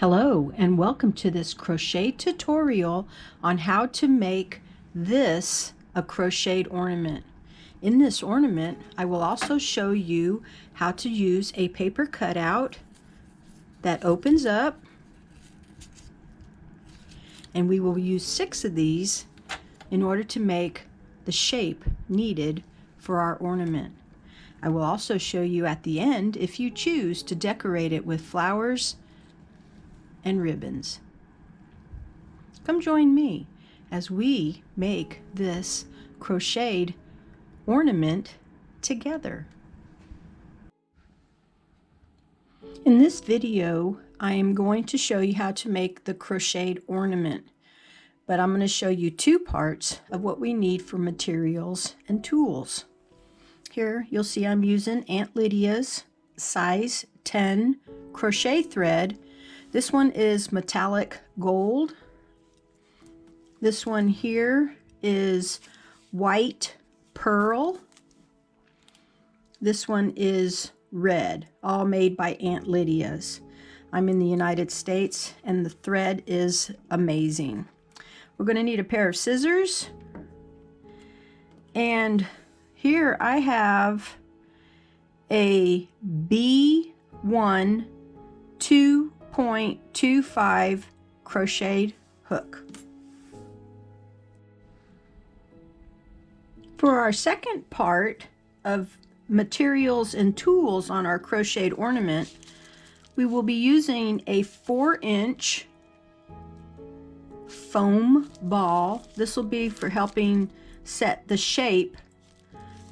Hello and welcome to this crochet tutorial on how to make this a crocheted ornament. In this ornament, I will also show you how to use a paper cutout that opens up, and we will use 6 of these in order to make the shape needed for our ornament. I will also show you at the end if you choose to decorate it with flowers and ribbons. Come join me as we make this crocheted ornament together. In this video, I am going to show you how to make the crocheted ornament, but I'm going to show you 2 parts of what we need for materials and tools. Here you'll see I'm using Aunt Lydia's size 10 crochet thread. This one is metallic gold. This one here is white pearl. This one is red, all made by Aunt Lydia's. I'm in the United States and the thread is amazing. We're going to need a pair of scissors, and here I have a B1 2.25 crocheted hook. For our second part of materials and tools on our crocheted ornament, we will be using a 4-inch foam ball. This will be for helping set the shape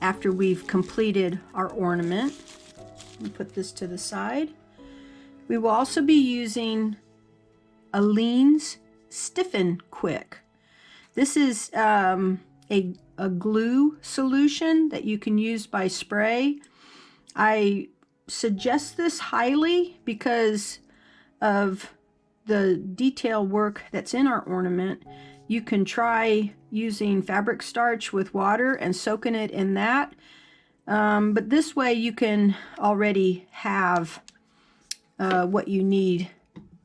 after we've completed our ornament. Let me put this to the side. We will also be using Aleene's Stiffen Quick. This is a glue solution that you can use by spray. I suggest this highly because of the detail work that's in our ornament. You can try using fabric starch with water and soaking it in that, but this way you can already have what you need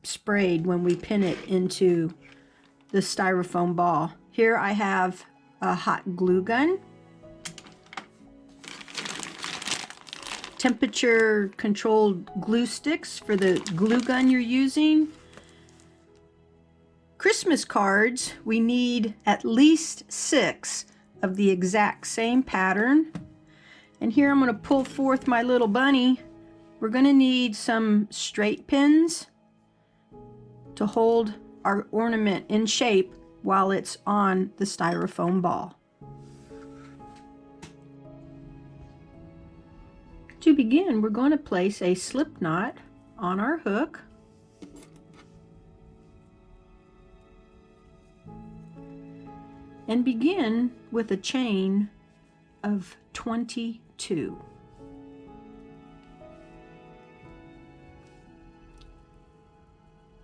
sprayed when we pin it into the styrofoam ball. Here I have a hot glue gun, temperature controlled glue sticks for the glue gun you're using. Christmas cards, we need at least 6 of the exact same pattern. And here I'm going to pull forth my little bunny. We're going to need some straight pins to hold our ornament in shape while it's on the styrofoam ball. To begin, we're going to place a slip knot on our hook. And begin with a chain of 22.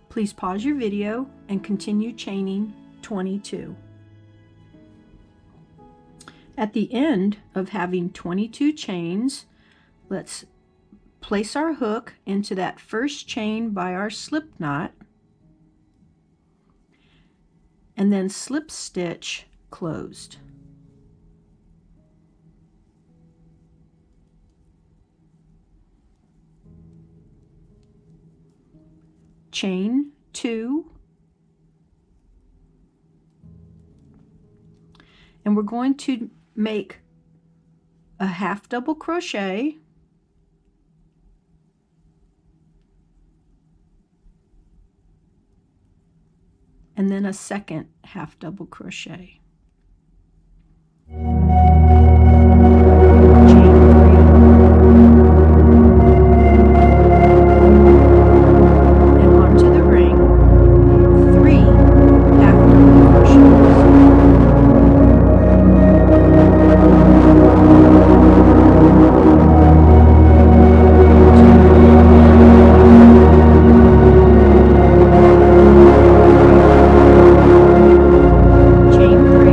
Please pause your video and continue chaining 22. At the end of having 22 chains, let's place our hook into that first chain by our slip knot and then slip stitch closed. Chain 2, and we're going to make a half double crochet, and then a second half double crochet. Chain 3,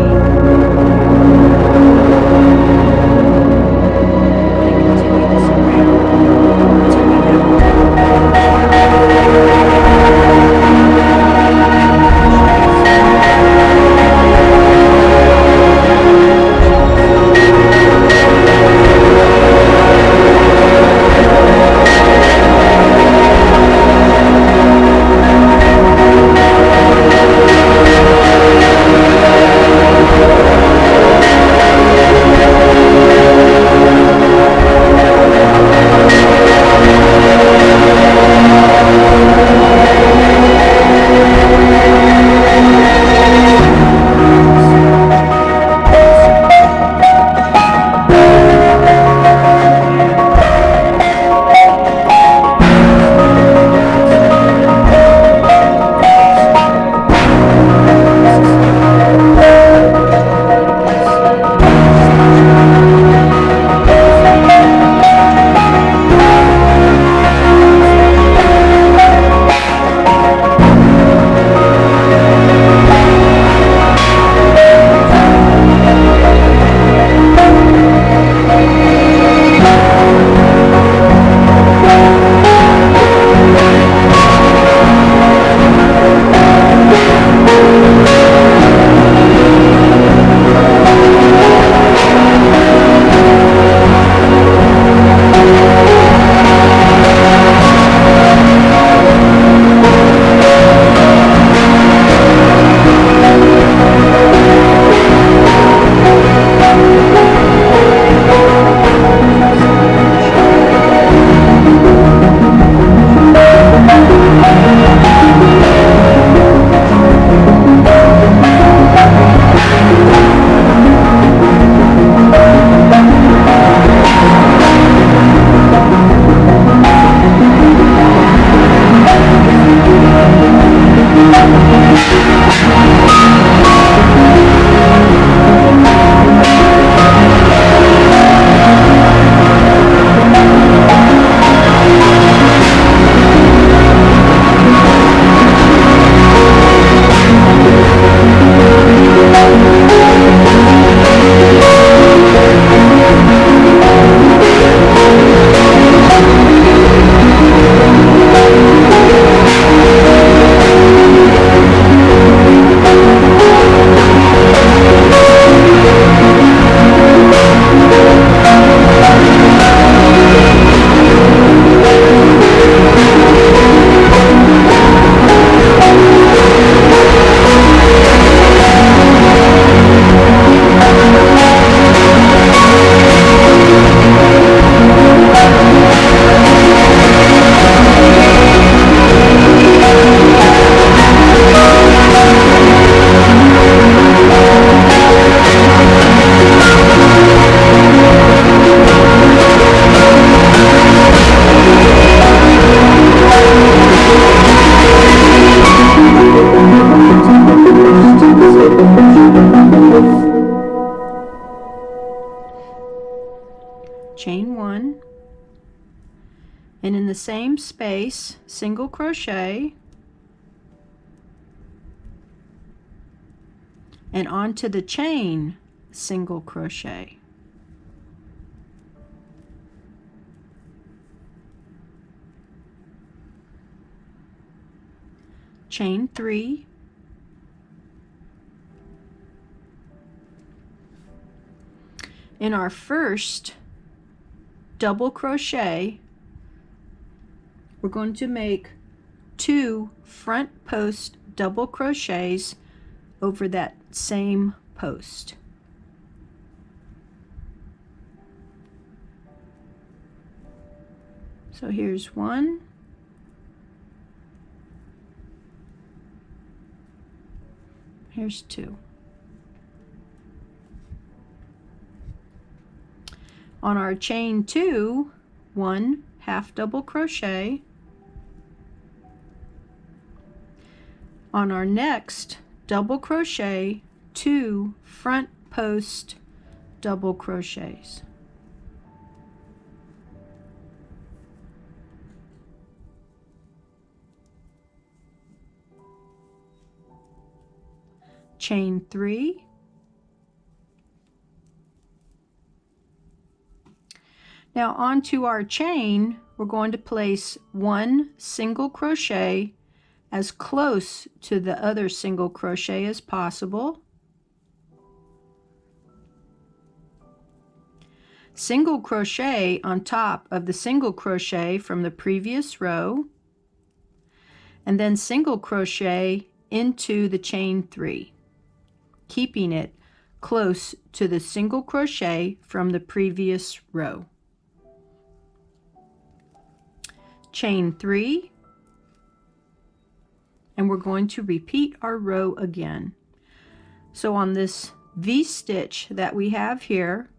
the same space, single crochet, and onto the chain, single crochet. Chain 3, in our first double crochet, we're going to make 2 front post double crochets over that same post. So here's 1, here's 2. On our chain 2, 1 half double crochet. On our next double crochet, 2 front post double crochets. Chain 3, now onto our chain we're going to place 1 single crochet as close to the other single crochet as possible. Single crochet on top of the single crochet from the previous row, and then single crochet into the chain 3, keeping it close to the single crochet from the previous row. Chain 3, and we're going to repeat our row again. So on this V-stitch that we have here,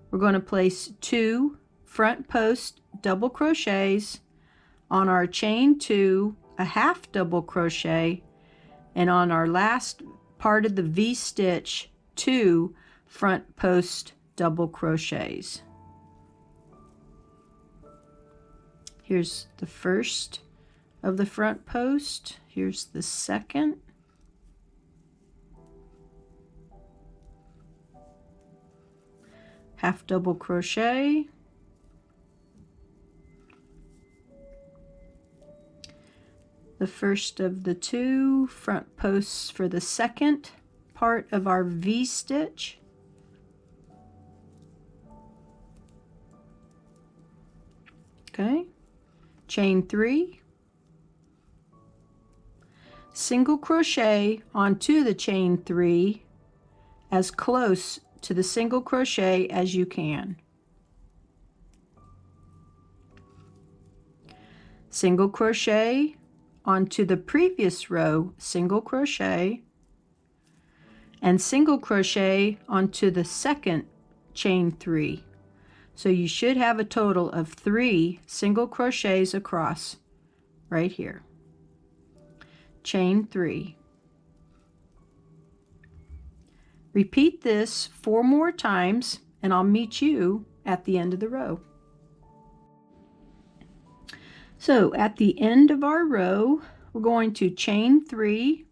we're going to place 2 front post double crochets, on our chain 2 a half double crochet, and on our last part of the V-stitch 2 front post double crochets. Here's the first of the front post, here's the second, half double crochet, the first of the 2 front posts for the second part of our V-stitch, okay, chain 3, single crochet onto the chain 3 as close to the single crochet as you can. Single crochet onto the previous row, single crochet, and single crochet onto the second chain 3. So you should have a total of 3 single crochets across right here. Chain 3. Repeat this 4 more times and I'll meet you at the end of the row. So at the end of our row, we're going to chain 3.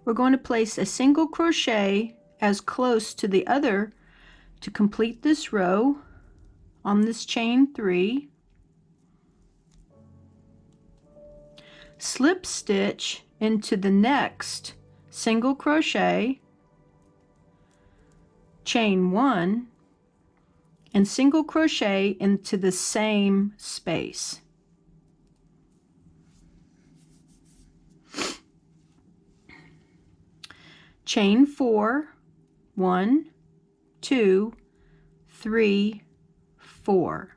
We're going to place a single crochet as close to the other to complete this row on this chain 3. Slip stitch into the next single crochet, chain 1, and single crochet into the same space. Chain 4, 1, 2, 3, 4.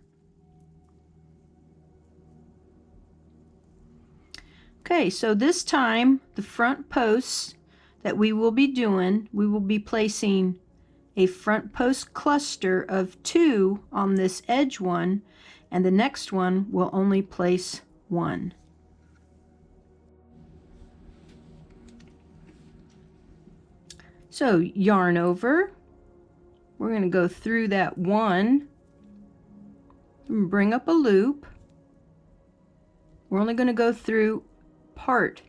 Okay, so this time the front posts that we will be doing, we will be placing a front post cluster of 2 on this edge one, and the next one will only place 1. So yarn over, we're going to go through that 1 bring up a loop. We're only going to go through part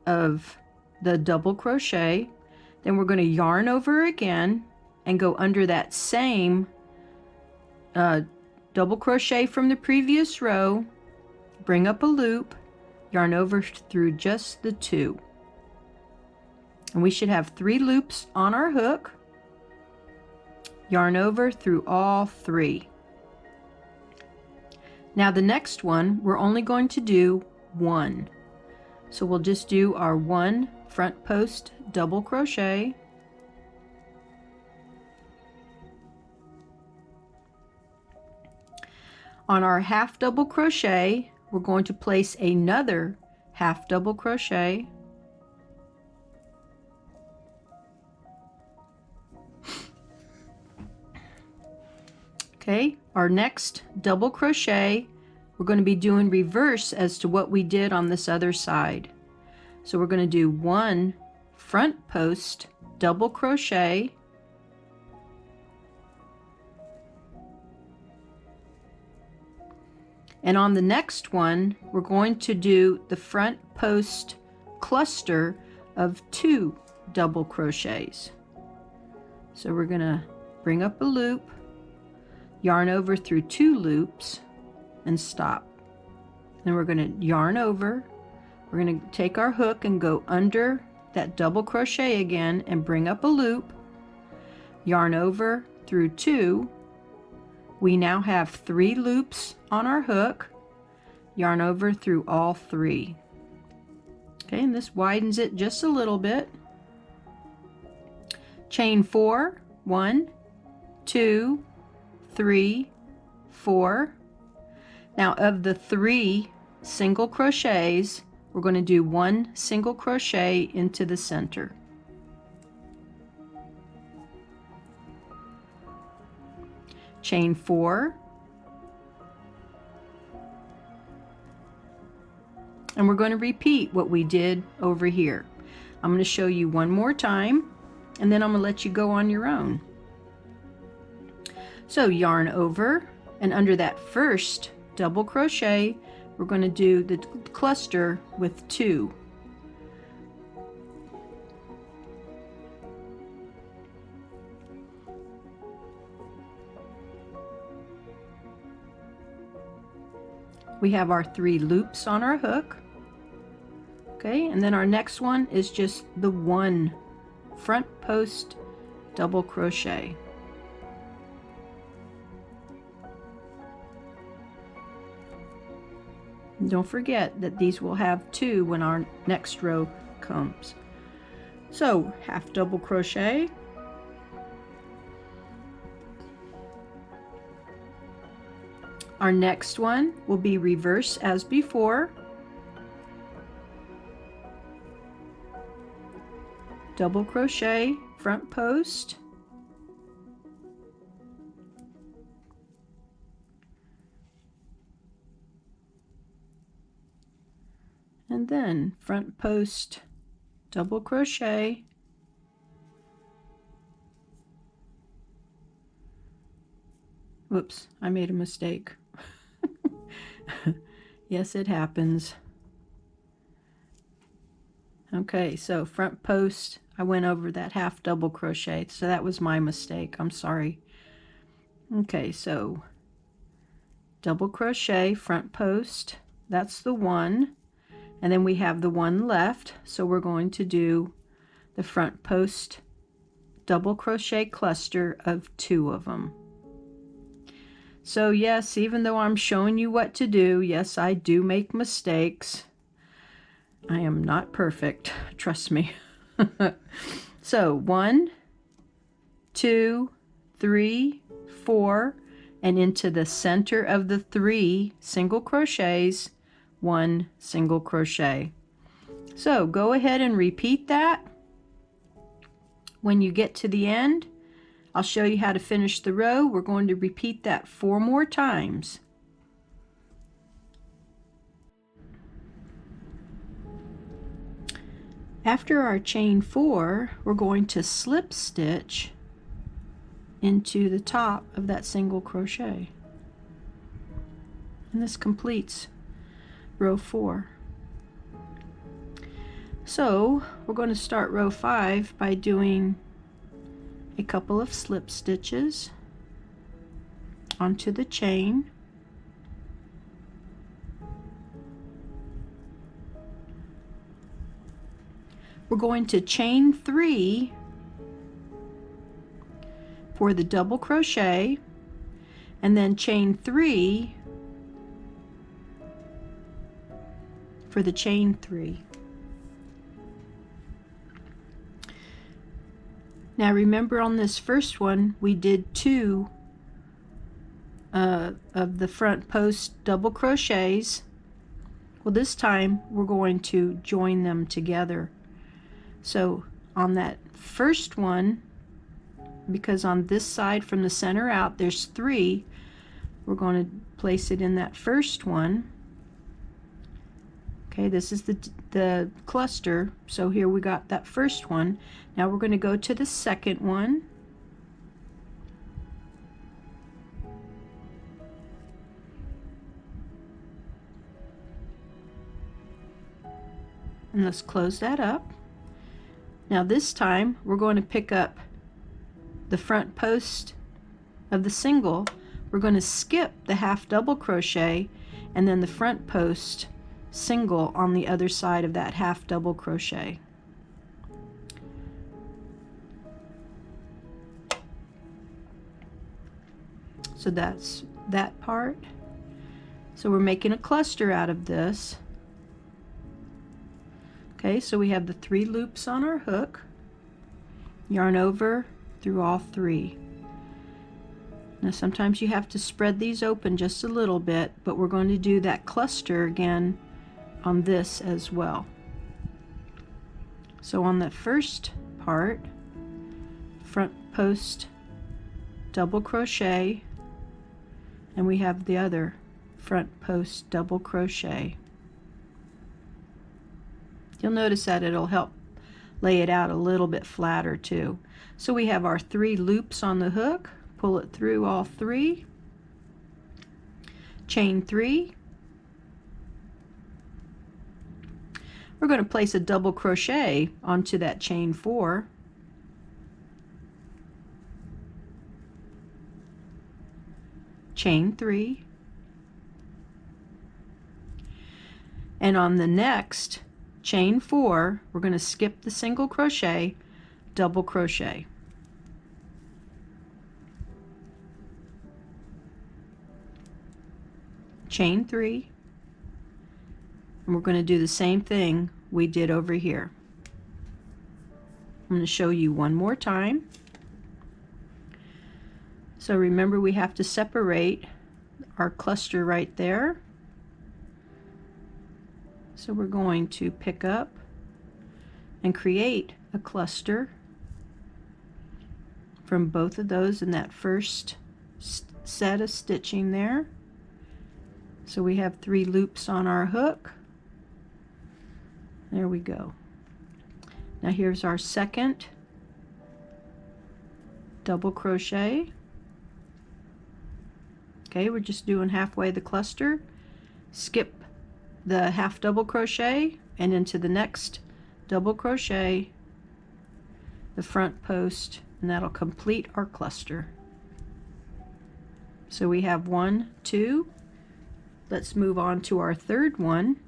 of the double crochet. Then we're going to yarn over again and go under that same double crochet from the previous row, bring up a loop, yarn over through just the 2. And we should have 3 loops on our hook. Yarn over through all 3. Now the next one, we're only going to do 1. So we'll just do our 1 front post double crochet. On our half double crochet, we're going to place another half double crochet. Okay, our next double crochet, we're going to be doing reverse as to what we did on this other side. So we're going to do 1 front post double crochet, and on the next one we're going to do the front post cluster of 2 double crochets. So we're going to bring up a loop, yarn over through 2 loops, and stop. Then we're going to yarn over. We're going to take our hook and go under that double crochet again and bring up a loop, yarn over through 2. We now have 3 loops on our hook, yarn over through all 3. Okay, and this widens it just a little bit. Chain 4, 1, 2, 3, 4. Now of the 3 single crochets, we're going to do 1 single crochet into the center. Chain 4, and we're going to repeat what we did over here. I'm going to show you one more time, and then I'm going to let you go on your own. So yarn over, and under that first double crochet, we're going to do the cluster with 2. We have our 3 loops on our hook. Okay, and then our next one is just the 1 front post double crochet. And don't forget that these will have 2 when our next row comes. So half double crochet, our next one will be reverse as before, double crochet, front post, and then front post double crochet, whoops, I made a mistake. Yes, it happens. Okay, so front post, I went over that half double crochet, so that was my mistake. I'm sorry. Okay, so double crochet, front post, that's the 1, and then we have the 1 left, so we're going to do the front post double crochet cluster of 2 of them. So yes, even though I'm showing you what to do, yes, I do make mistakes. I am not perfect, trust me. So 1, 2, 3, 4, and into the center of the 3 single crochets, 1 single crochet. So go ahead and repeat that. When you get to the end, I'll show you how to finish the row. We're going to repeat that 4 more times. After our chain 4, we're going to slip stitch into the top of that single crochet. And this completes row 4. So we're going to start row 5 by doing a couple of slip stitches onto the chain. We're going to chain 3 for the double crochet, and then chain 3 for the chain 3. Now remember, on this first one we did 2 of the front post double crochets. Well, this time we're going to join them together. So on that first one, because on this side from the center out there's 3, we're going to place it in that first one. Okay, this is the cluster, so here we got that first one. Now we're going to go to the second one. And let's close that up. Now this time we're going to pick up the front post of the single. We're going to skip the half double crochet and then the front post single on the other side of that half double crochet. So that's that part. So we're making a cluster out of this. Okay, so we have the 3 loops on our hook. Yarn over through all 3. Now sometimes you have to spread these open just a little bit, but we're going to do that cluster again on this as well. So on the first part, front post double crochet, and we have the other front post double crochet. You'll notice that it'll help lay it out a little bit flatter too. So we have our 3 loops on the hook, pull it through all 3, chain 3. We're going to place a double crochet onto that chain 4. Chain 3. And on the next chain 4, we're going to skip the single crochet, double crochet. Chain 3. And we're going to do the same thing we did over here. I'm going to show you one more time. So remember, we have to separate our cluster right there. So we're going to pick up and create a cluster from both of those in that first set of stitching there. So we have 3 loops on our hook. There we go. Now here's our second double crochet. Okay, we're just doing halfway the cluster. Skip the half double crochet and into the next double crochet, the front post, and that'll complete our cluster. So we have 1, 2. Let's move on to our third one.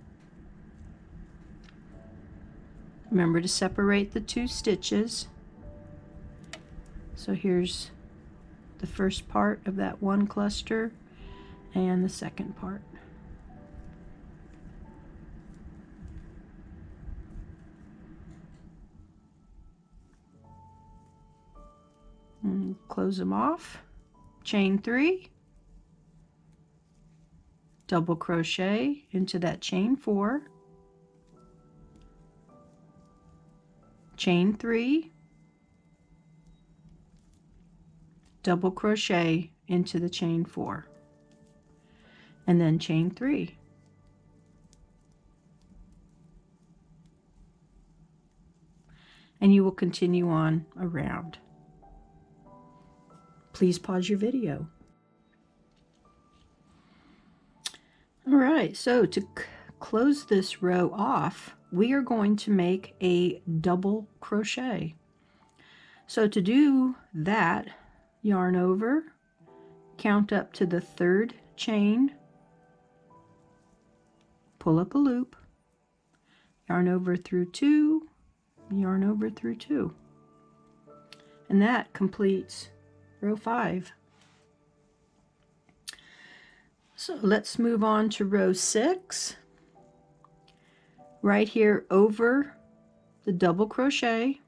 Remember to separate the 2 stitches. So here's the first part of that one cluster and the second part. And close them off. Chain 3, double crochet into that chain 4, chain 3, double crochet into the chain 4, and then chain 3. And you will continue on around. Please pause your video. All right, so to close this row off, we are going to make a double crochet. So to do that, yarn over, count up to the third chain, pull up a loop, yarn over through 2, yarn over through 2. And that completes row 5. So let's move on to row 6. Right here over the double crochet,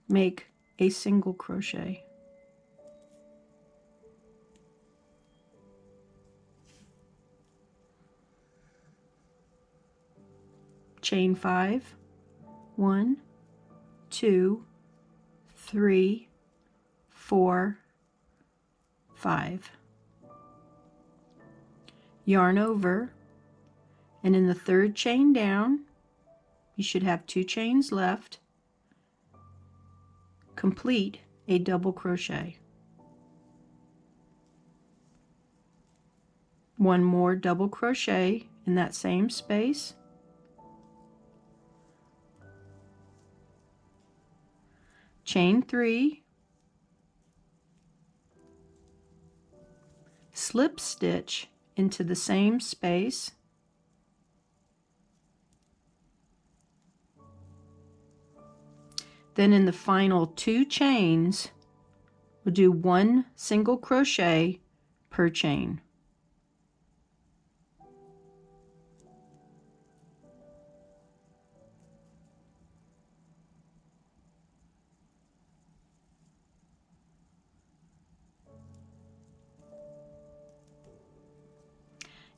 make a single crochet. Chain 5, 1, 2, 3, 4, 5. Yarn over, and in the third chain down, you should have 2 chains left. Complete a double crochet. One more double crochet in that same space. Chain 3, slip stitch into the same space, then in the final 2 chains we'll do 1 single crochet per chain.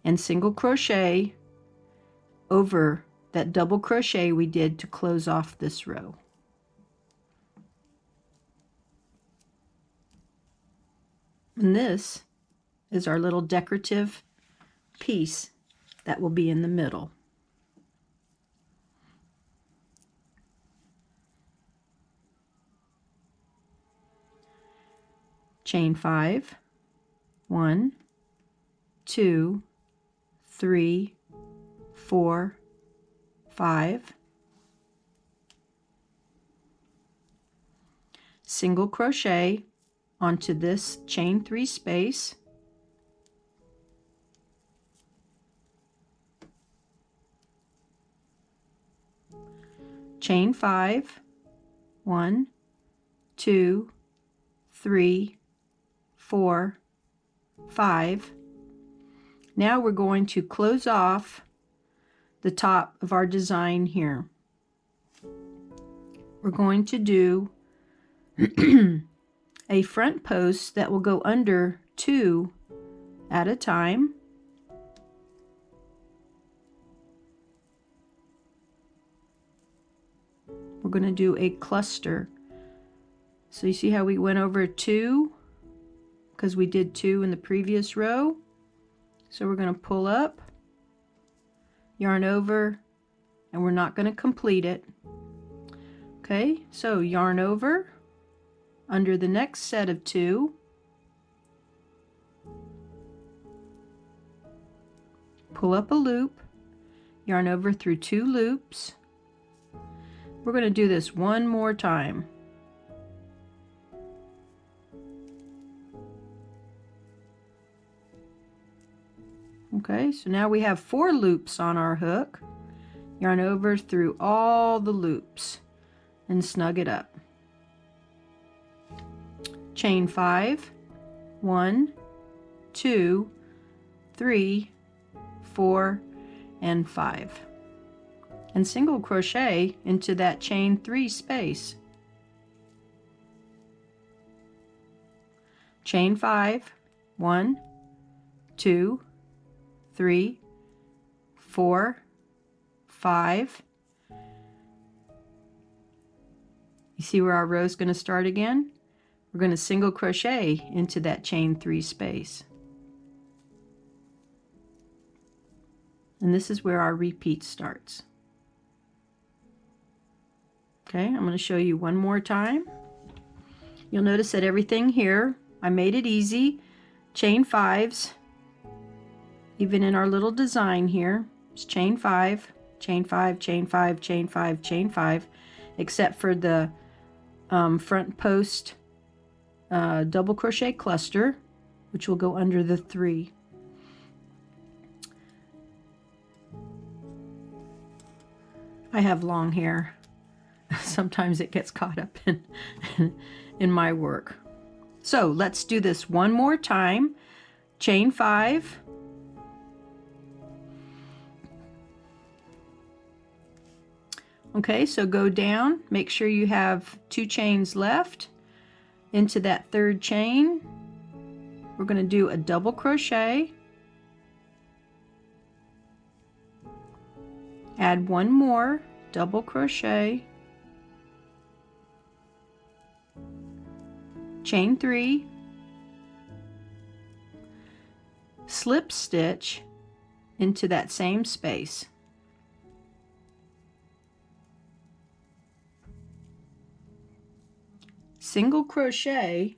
And single crochet over that double crochet we did to close off this row. And this is our little decorative piece that will be in the middle. Chain 5, 1, 2, 3, 4, 5. Single crochet onto this chain 3 space. Chain 5, 1, 2, 3, 4, 5. Now we're going to close off the top of our design here. We're going to do a front post that will go under 2 at a time. We're going to do a cluster. So you see how we went over 2 because we did 2 in the previous row. So we're going to pull up, yarn over, and we're not going to complete it. Okay, so yarn over under the next set of 2, pull up a loop, yarn over through 2 loops. We're going to do this one more time. Okay, so now we have 4 loops on our hook. Yarn over through all the loops and snug it up. Chain 5, 1, 2, 3, 4, and 5. And single crochet into that chain 3 space. Chain 5, 1, 2, 3, 4, 5. You see where our row is going to start again? We're going to single crochet into that chain 3 space. And this is where our repeat starts. Okay, I'm going to show you one more time. You'll notice that everything here, I made it easy. Chain 5s even in our little design here, is chain 5, chain 5, chain 5, chain 5, chain 5, except for the front post double crochet cluster, which will go under the 3. I have long hair. Sometimes it gets caught up in my work. So let's do this one more time. Chain 5. Okay, so go down, make sure you have 2 chains left. Into that 3rd chain, we're going to do a double crochet. Add 1 more double crochet. Chain 3. Slip stitch into that same space. Single crochet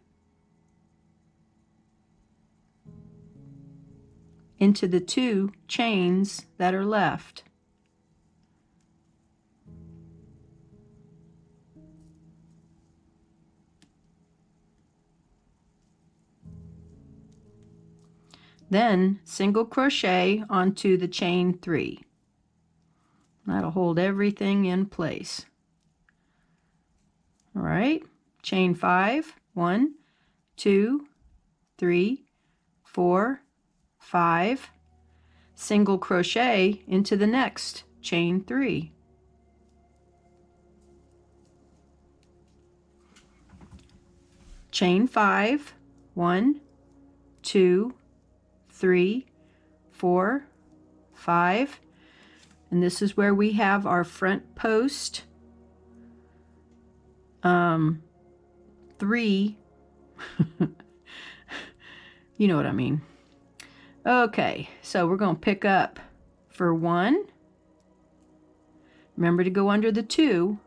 into the 2 chains that are left. Then single crochet onto the chain 3. That'll hold everything in place. All right. Chain 5, 1, 2, 3, 4, 5, single crochet into the next chain 3. Chain 5, 1, 2, 3, 4, 5, and this is where we have our front post 3. You know what I mean. Okay, so we're going to pick up for 1. Remember to go under the 2.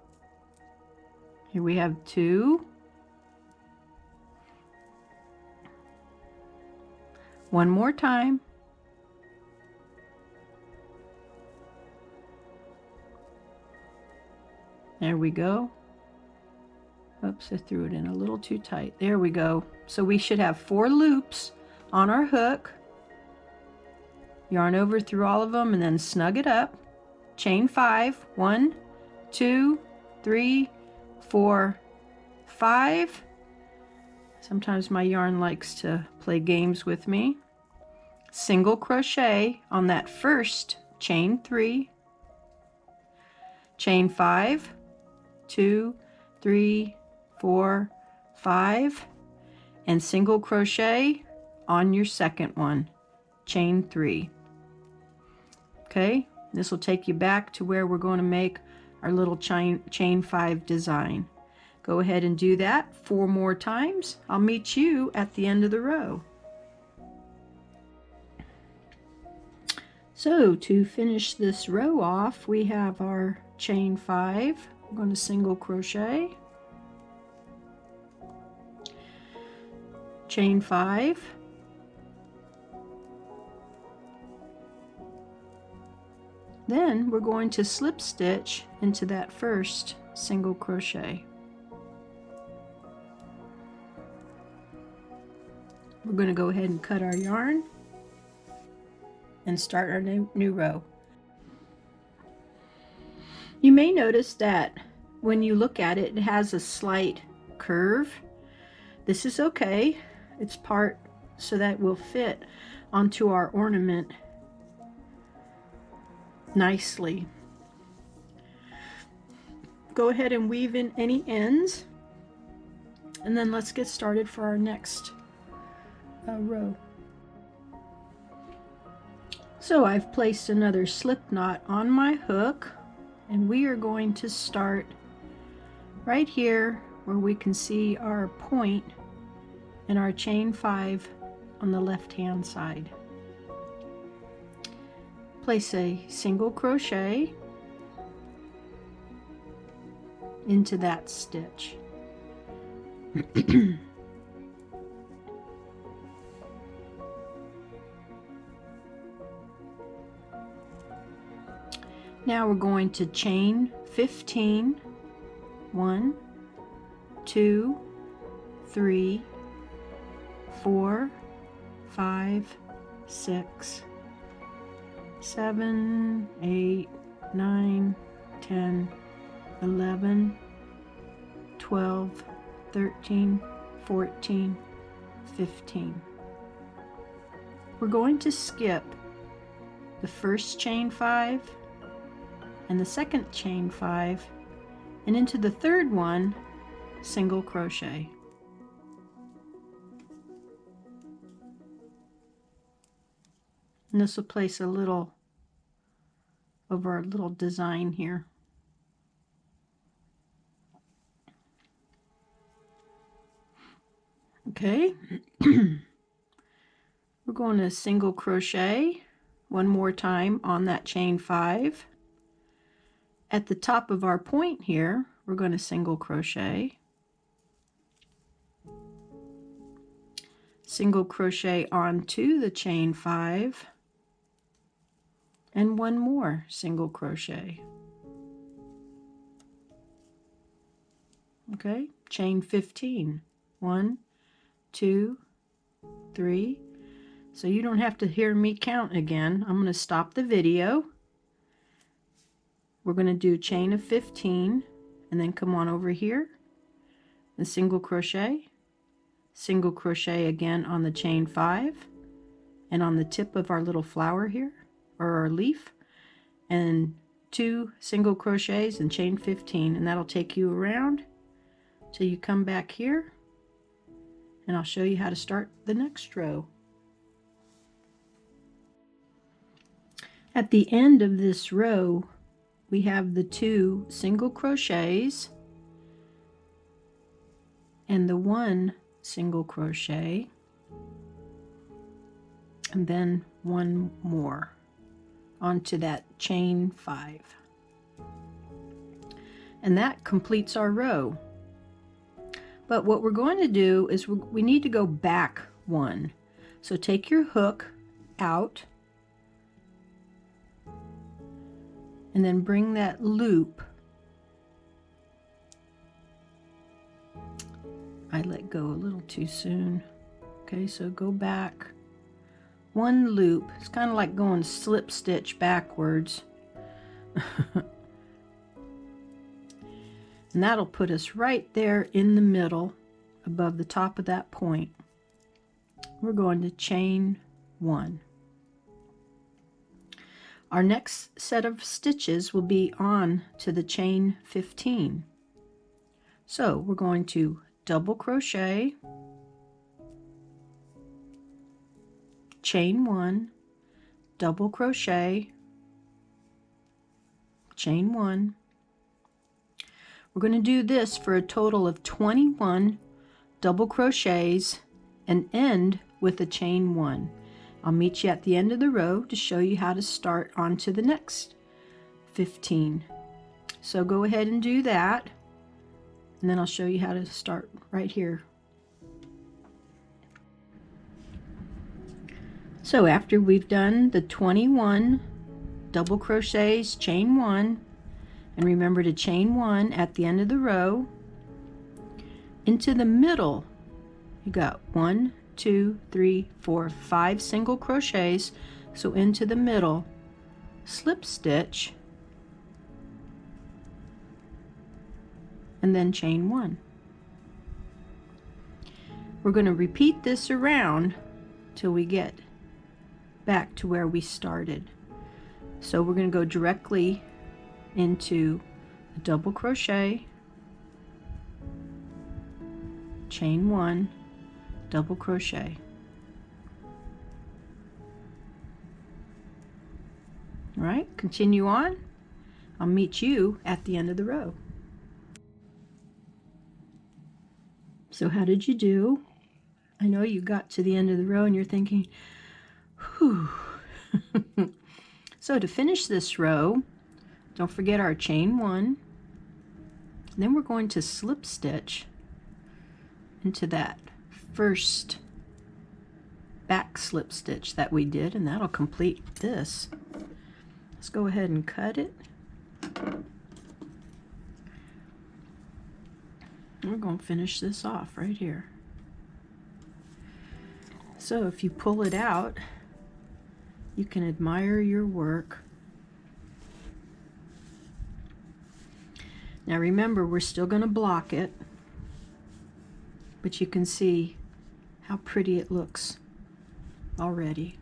Here we have 2. 1 more time. There we go. Oops, I threw it in a little too tight. There we go. So we should have 4 loops on our hook. Yarn over through all of them and then snug it up. Chain 5, 1, 2, 3, 4, 5. Sometimes my yarn likes to play games with me. Single crochet on that first chain 3. Chain 5, 2, 3, 4, 5, and single crochet on your second one, chain 3. Okay, this will take you back to where we're going to make our little chain 5 design. Go ahead and do that 4 more times. I'll meet you at the end of the row. So to finish this row off, we have our chain 5. I'm going to single crochet, chain 5, then we're going to slip stitch into that first single crochet. We're going to go ahead and cut our yarn and start our new row. You may notice that when you look at it, it has a slight curve. This is okay. It's part so that will fit onto our ornament nicely. Go ahead and weave in any ends, and then let's get started for our next row. So I've placed another slip knot on my hook, and we are going to start right here where we can see our point in our chain 5 on the left hand side. Place a single crochet into that stitch. Now we're going to chain 15. 1, 2, 3, 4, 5, 6, 7, 8, 9, 10, 11, 12, 13, 14, 15. We're going to skip the first chain 5 and the second chain 5, and into the third one, single crochet. And this will place a little over our little design here. Okay. We're going to single crochet one more time on that chain 5. At the top of our point here, we're going to single crochet. Single crochet onto the chain 5. And one more single crochet. Okay, chain 15. 1, 2, 3. So you don't have to hear me count again. I'm going to stop the video. We're going to do chain of 15 and then come on over here and single crochet again on the chain 5 and on the tip of our little flower here, or our leaf, and 2 single crochets and chain 15, and that'll take you around till you come back here, and I'll show you how to start the next row. At the end of this row, we have the 2 single crochets and the 1 single crochet, and then one more onto that chain 5. And that completes our row. But what we're going to do is we need to go back 1. So take your hook out and then bring that loop. I let go a little too soon. Okay, so go back 1 loop. It's kind of like going slip stitch backwards. And that'll put us right there in the middle above the top of that point. We're going to chain 1. Our next set of stitches will be on to the chain 15. So we're going to double crochet, chain 1, double crochet, chain 1. We're going to do this for a total of 21 double crochets and end with a chain 1. I'll meet you at the end of the row to show you how to start on to the next 15. So go ahead and do that, and then I'll show you how to start right here. So after we've done the 21 double crochets, chain 1, and remember to chain 1 at the end of the row, into the middle you got 1, 2, 3, 4, 5 single crochets. So into the middle, slip stitch, and then chain 1. We're going to repeat this around till we get back to where we started. So we're going to go directly into a double crochet, chain 1, double crochet. All right, continue on. I'll meet you at the end of the row. So how did you do? I know you got to the end of the row and you're thinking, whew. So to finish this row, don't forget our chain 1. Then we're going to slip stitch into that first back slip stitch that we did, and that'll complete this. Let's go ahead and cut it. We're going to finish this off right here. So if you pull it out, you can admire your work. Now remember, we're still going to block it, but you can see how pretty it looks already.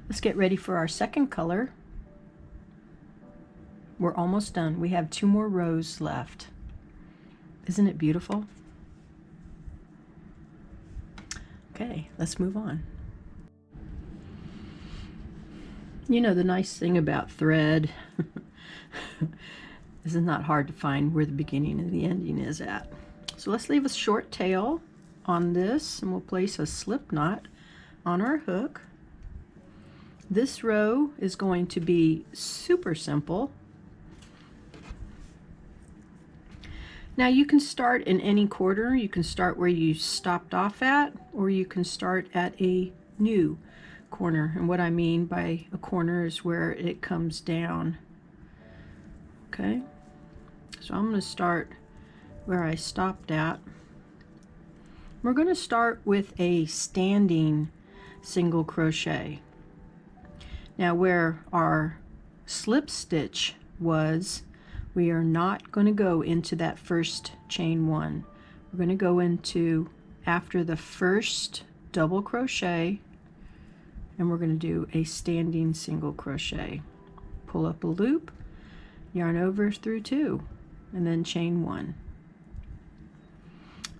Let's get ready for our second color. We're almost done. We have 2 more rows left. Isn't it beautiful? Okay, let's move on. You know, the nice thing about thread is it's not hard to find where the beginning and the ending is at. So let's leave a short tail on this, and we'll place a slip knot on our hook. This row is going to be super simple. Now you can start in any quarter. You can start where you stopped off at, or you can start at a new corner. And what I mean by a corner is where it comes down. Okay, so I'm going to start where I stopped at. We're going to start with a standing single crochet. Now where our slip stitch was, we are not going to go into that first chain 1. We're going to go into after the first double crochet, and we're going to do a standing single crochet. Pull up a loop, yarn over through 2, and then chain 1.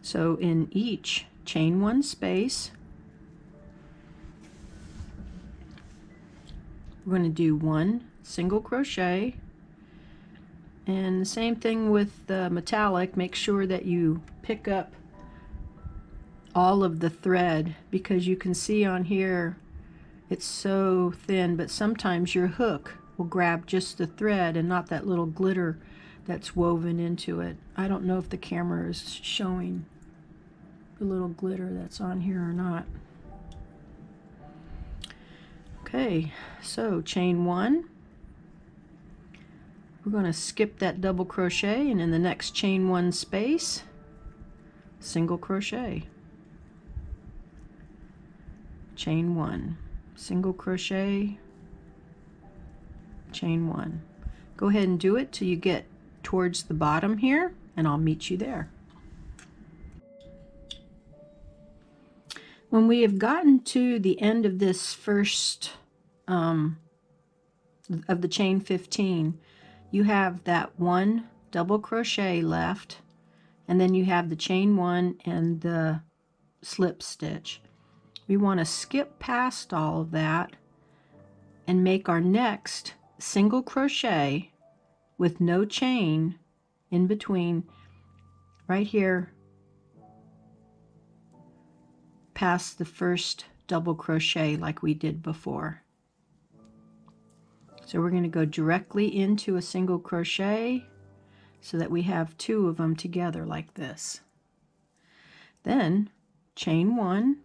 So in each chain 1 space, we're going to do 1 single crochet. And the same thing with the metallic, make sure that you pick up all of the thread, because you can see on here it's so thin, but sometimes your hook will grab just the thread and not that little glitter that's woven into it. I don't know if the camera is showing the little glitter that's on here or not. Okay, so chain 1. We're going to skip that double crochet, and in the next chain 1 space, single crochet. Chain 1, single crochet, chain 1. Go ahead and do it till you get towards the bottom here, and I'll meet you there. When we have gotten to the end of this first of the chain 15, you have that 1 double crochet left, and then you have the chain 1 and the slip stitch. We want to skip past all of that and make our next single crochet with no chain in between, right here past the first double crochet like we did before. So we're going to go directly into a single crochet so that we have 2 of them together like this. Then chain 1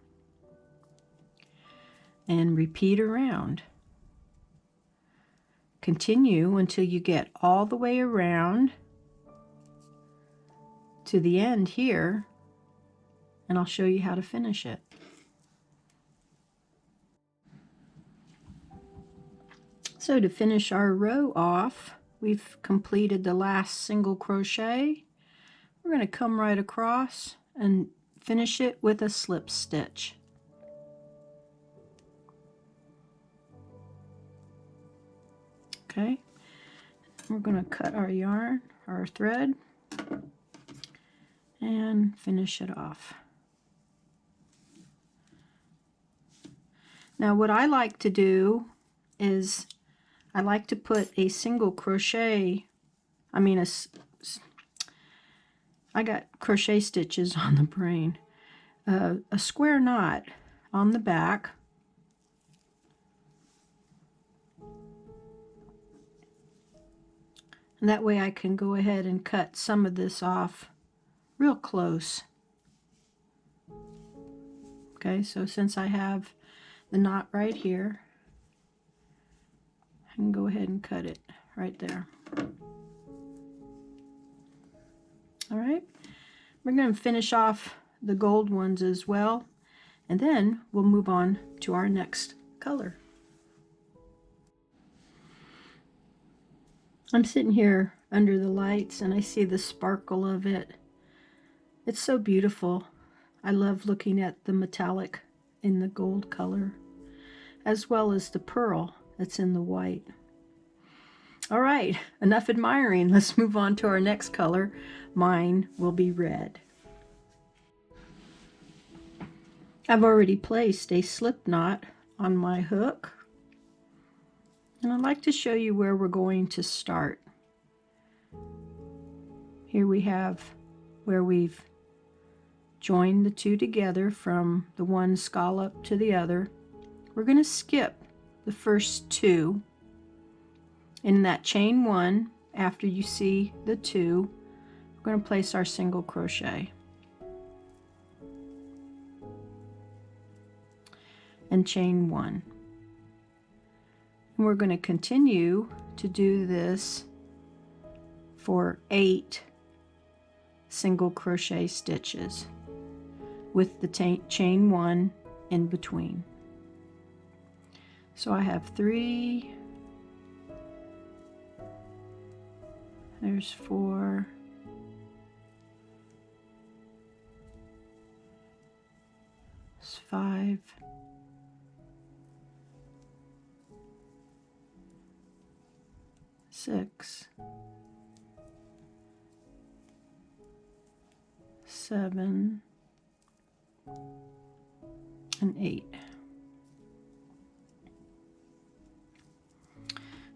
and repeat around. Continue until you get all the way around to the end here, and I'll show you how to finish it. So to finish our row off, we've completed the last single crochet. We're going to come right across and finish it with a slip stitch. Okay, we're going to cut our yarn, our thread, and finish it off. Now what I like to do is I like to put a single crochet, I got crochet stitches on the brain, a square knot on the back, and that way I can go ahead and cut some of this off real close. Okay, so since I have the knot right here, I can go ahead and cut it right there. All right, we're going to finish off the gold ones as well, and then we'll move on to our next color. I'm sitting here under the lights and I see the sparkle of it. It's so beautiful. I love looking at the metallic in the gold color, as well as the pearl that's in the white. All right, enough admiring. Let's move on to our next color. Mine will be red. I've already placed a slip knot on my hook, and I'd like to show you where we're going to start. Here we have where we've joined the two together from the one scallop to the other. We're going to skip the first two. In that chain one, after you see the two, we're going to place our single crochet and chain one. And we're going to continue to do this for 8 single crochet stitches with the chain one in between. So I have 3, there's 4, there's 5, 6, 7, and 8.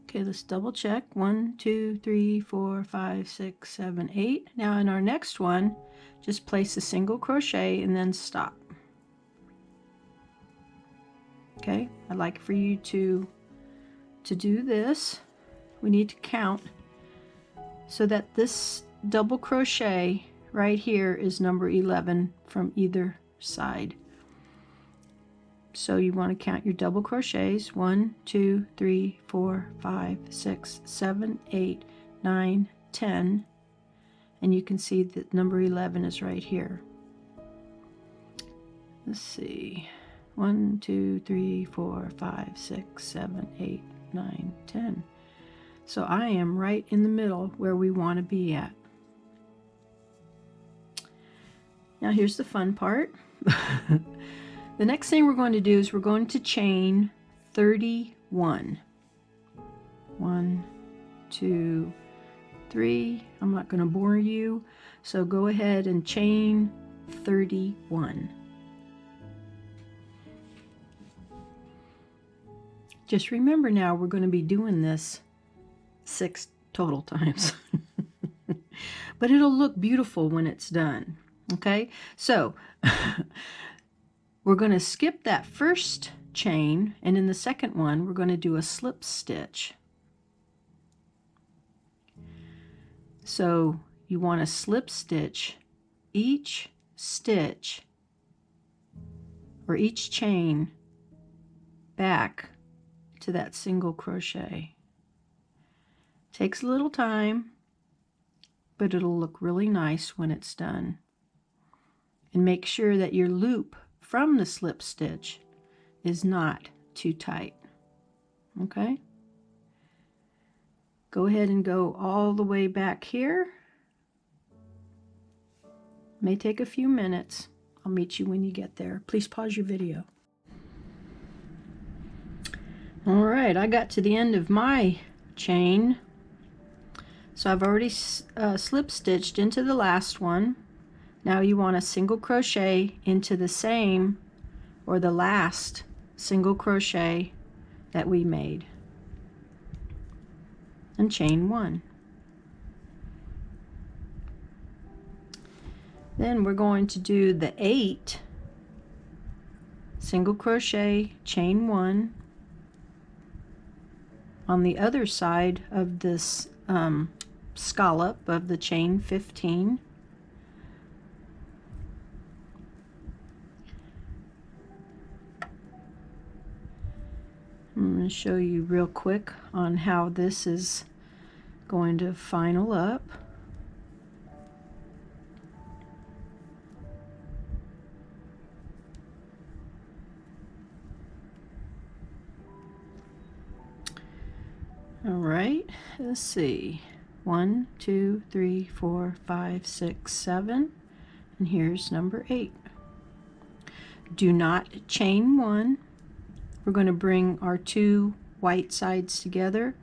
Okay, let's double check. 1, 2, 3, 4, 5, 6, 7, 8. Now in our next one, just place a single crochet and then stop. Okay, I'd like for you to do this. We need to count so that this double crochet right here is number 11 from either side. So you want to count your double crochets. 1, 2, 3, 4, 5, 6, 7, 8, 9, 10. And you can see that number 11 is right here. Let's see. 1, 2, 3, 4, 5, 6, 7, 8, 9, 10. So I am right in the middle where we want to be at. Now here's the fun part. The next thing we're going to do is we're going to chain 31. 1, 2, 3. I'm not going to bore you, so go ahead and chain 31. Just remember now we're going to be doing this 6 total times. But it'll look beautiful when it's done. Okay, so we're going to skip that first chain, and in the second one we're going to do a slip stitch. So you want to slip stitch each stitch or each chain back to that single crochet. Takes a little time, but it'll look really nice when it's done. And make sure that your loop from the slip stitch is not too tight. Okay? Go ahead and go all the way back here. May take a few minutes. I'll meet you when you get there. Please pause your video. All right, I got to the end of my chain. So I've already slip stitched into the last one. Now you want a single crochet into the same or the last single crochet that we made and chain 1. Then we're going to do the 8 single crochet, chain 1 on the other side of this scallop of the chain 15. I'm going to show you real quick on how this is Going to final up. All right, let's see. 1, 2, 3, 4, 5, 6, 7, and here's number 8. Do not chain 1. We're going to bring our 2 white sides together.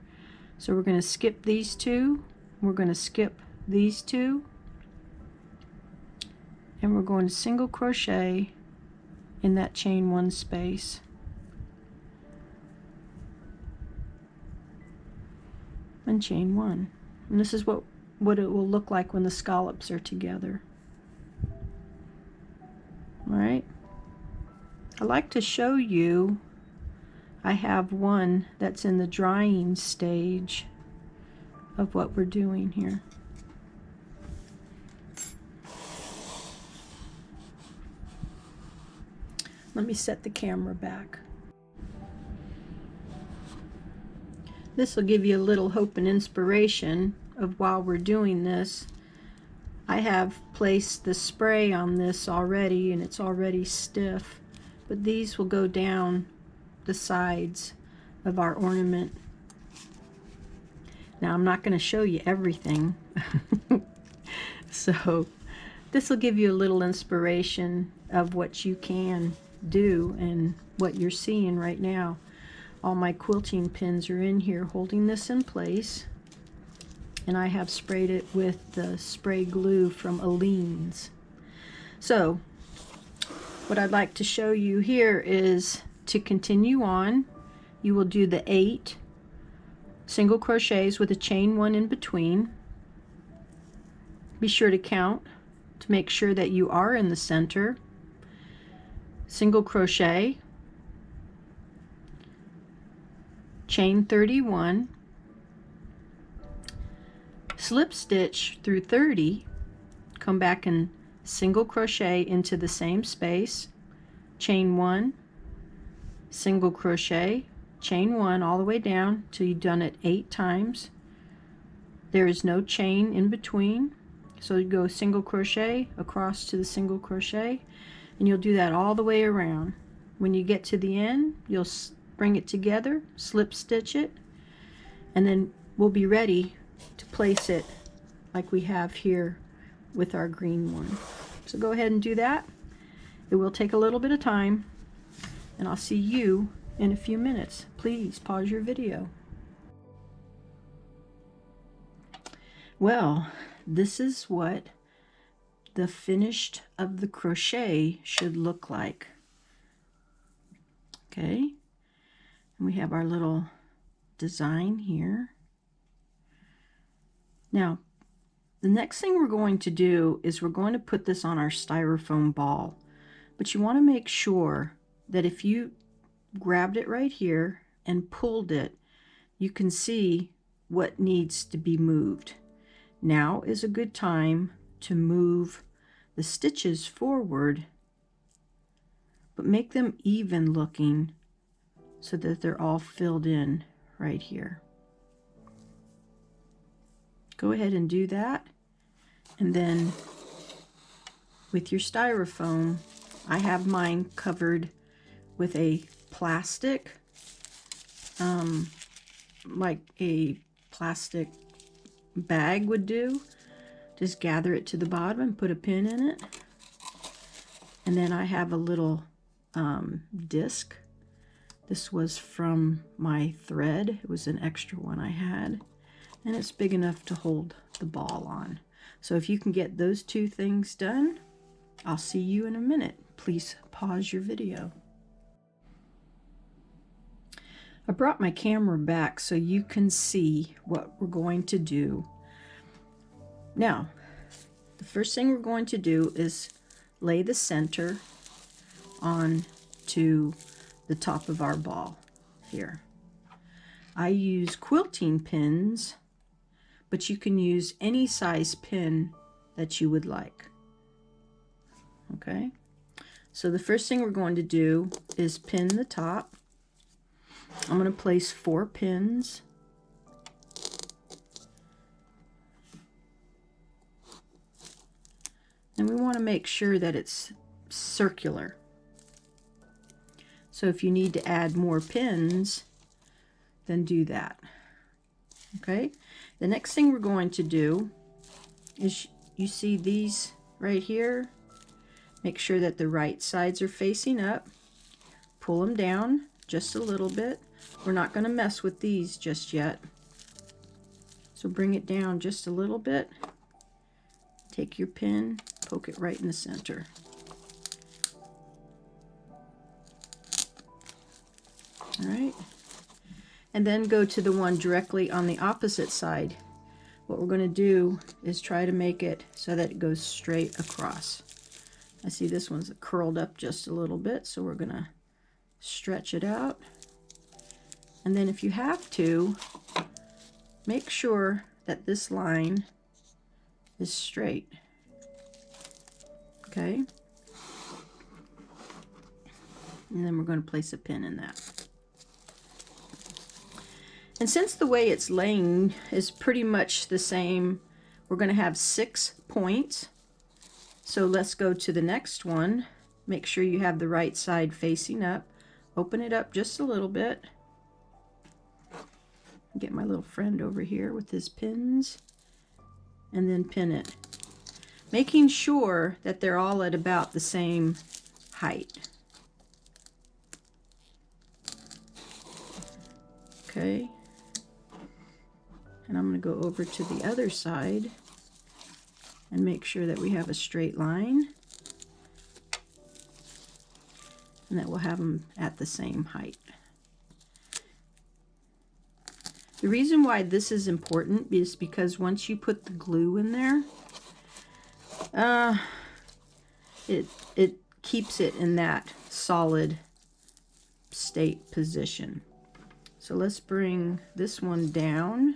So we're going to skip these 2. We're going to skip these 2. And we're going to single crochet in that chain 1 space. And chain 1. And this is what it will look like when the scallops are together. All right. I like to show you, I have one that's in the drying stage of what we're doing here. Let me set the camera back. This will give you a little hope and inspiration of while we're doing this. I have placed the spray on this already and it's already stiff, but these will go down the sides of our ornament. Now I'm not going to show you everything, so this will give you a little inspiration of what you can do and what you're seeing right now. All my quilting pins are in here holding this in place, and I have sprayed it with the spray glue from Aleene's. So what I'd like to show you here is to continue on. You will do the 8 single crochets with a chain 1 in between. Be sure to count to make sure that you are in the center. Single crochet, chain 31, slip stitch through 30, come back and single crochet into the same space, chain 1, single crochet, chain 1 all the way down till you've done it 8 times. There is no chain in between, so you go single crochet across to the single crochet, and you'll do that all the way around. When you get to the end, you'll bring it together, slip stitch it, and then we'll be ready to place it like we have here with our green one. So go ahead and do that. It will take a little bit of time, and I'll see you in a few minutes. Please pause your video. Well, this is what the finished of the crochet should look like. Okay, and we have our little design here. Now, the next thing we're going to do is we're going to put this on our styrofoam ball, but you want to make sure that if you grabbed it right here and pulled it, you can see what needs to be moved. Now is a good time to move the stitches forward, but make them even looking so that they're all filled in right here. Go ahead and do that, and then with your styrofoam, I have mine covered with a plastic, like a plastic bag would do. Just gather it to the bottom and put a pin in it. And then I have a little disc. This was from my thread. It was an extra one I had, and it's big enough to hold the ball on. So if you can get those 2 things done, I'll see you in a minute. Please pause your video. I brought my camera back so you can see what we're going to do. Now, the first thing we're going to do is lay the center on to the top of our ball here. I use quilting pins, but you can use any size pin that you would like. Okay, so the first thing we're going to do is pin the top. I'm going to place 4 pins. And we want to make sure that it's circular. So if you need to add more pins, then do that. Okay, the next thing we're going to do is, you see these right here? Make sure that the right sides are facing up. Pull them down just a little bit. We're not going to mess with these just yet. So bring it down just a little bit. Take your pin, poke it right in the center. All right. And then go to the one directly on the opposite side. What we're going to do is try to make it so that it goes straight across. I see this one's curled up just a little bit, so we're going to stretch it out. And then if you have to, make sure that this line is straight. Okay? And then we're going to place a pin in that. And since the way it's laying is pretty much the same, we're going to have 6 points. So let's go to the next one. Make sure you have the right side facing up. Open it up just a little bit. Get my little friend over here with his pins. And then pin it. Making sure that they're all at about the same height. Okay. And I'm going to go over to the other side and make sure that we have a straight line and that we'll have them at the same height. The reason why this is important is because once you put the glue in there, it keeps it in that solid state position. So let's bring this one down.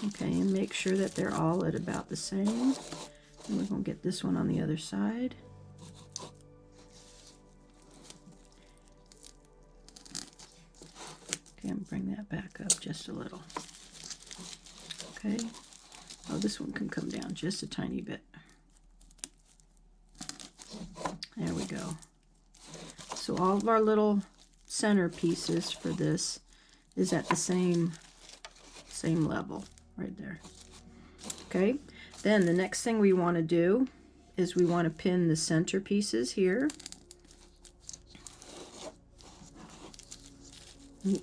Okay, and make sure that they're all at about the same. And we're going to get this one on the other side. Okay, and bring that back up just a little. Okay. Oh, this one can come down just a tiny bit. There we go. So all of our little center pieces for this is at the same level right there. Okay, then the next thing we want to do is we want to pin the center pieces here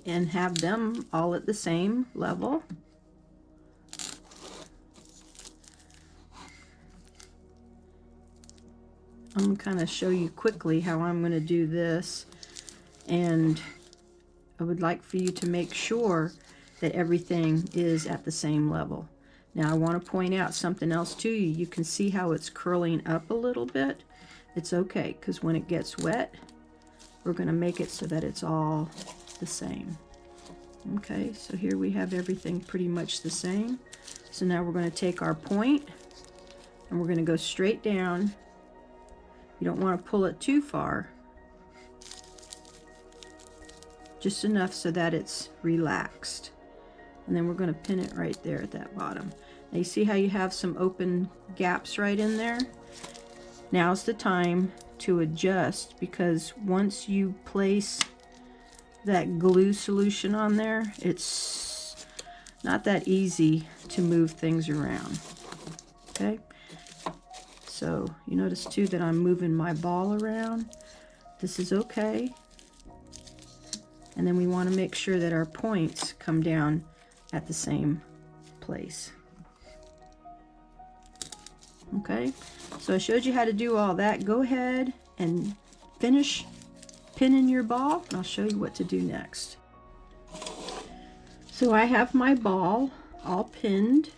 and have them all at the same level. I'm going to kind of show you quickly how I'm going to do this, and I would like for you to make sure that everything is at the same level. Now I want to point out something else to you. You can see how it's curling up a little bit. It's okay, because when it gets wet, we're going to make it so that it's all the same. Okay, so here we have everything pretty much the same. So now we're going to take our point and we're going to go straight down. You don't want to pull it too far. Just enough so that it's relaxed. And then we're going to pin it right there at that bottom. Now you see how you have some open gaps right in there? Now's the time to adjust, because once you place that glue solution on there, it's not that easy to move things around. Okay? So you notice too that I'm moving my ball around. This is okay. And then we want to make sure that our points come down at the same place. Okay, so I showed you how to do all that. Go ahead and finish pinning your ball, and I'll show you what to do next. So I have my ball all pinned.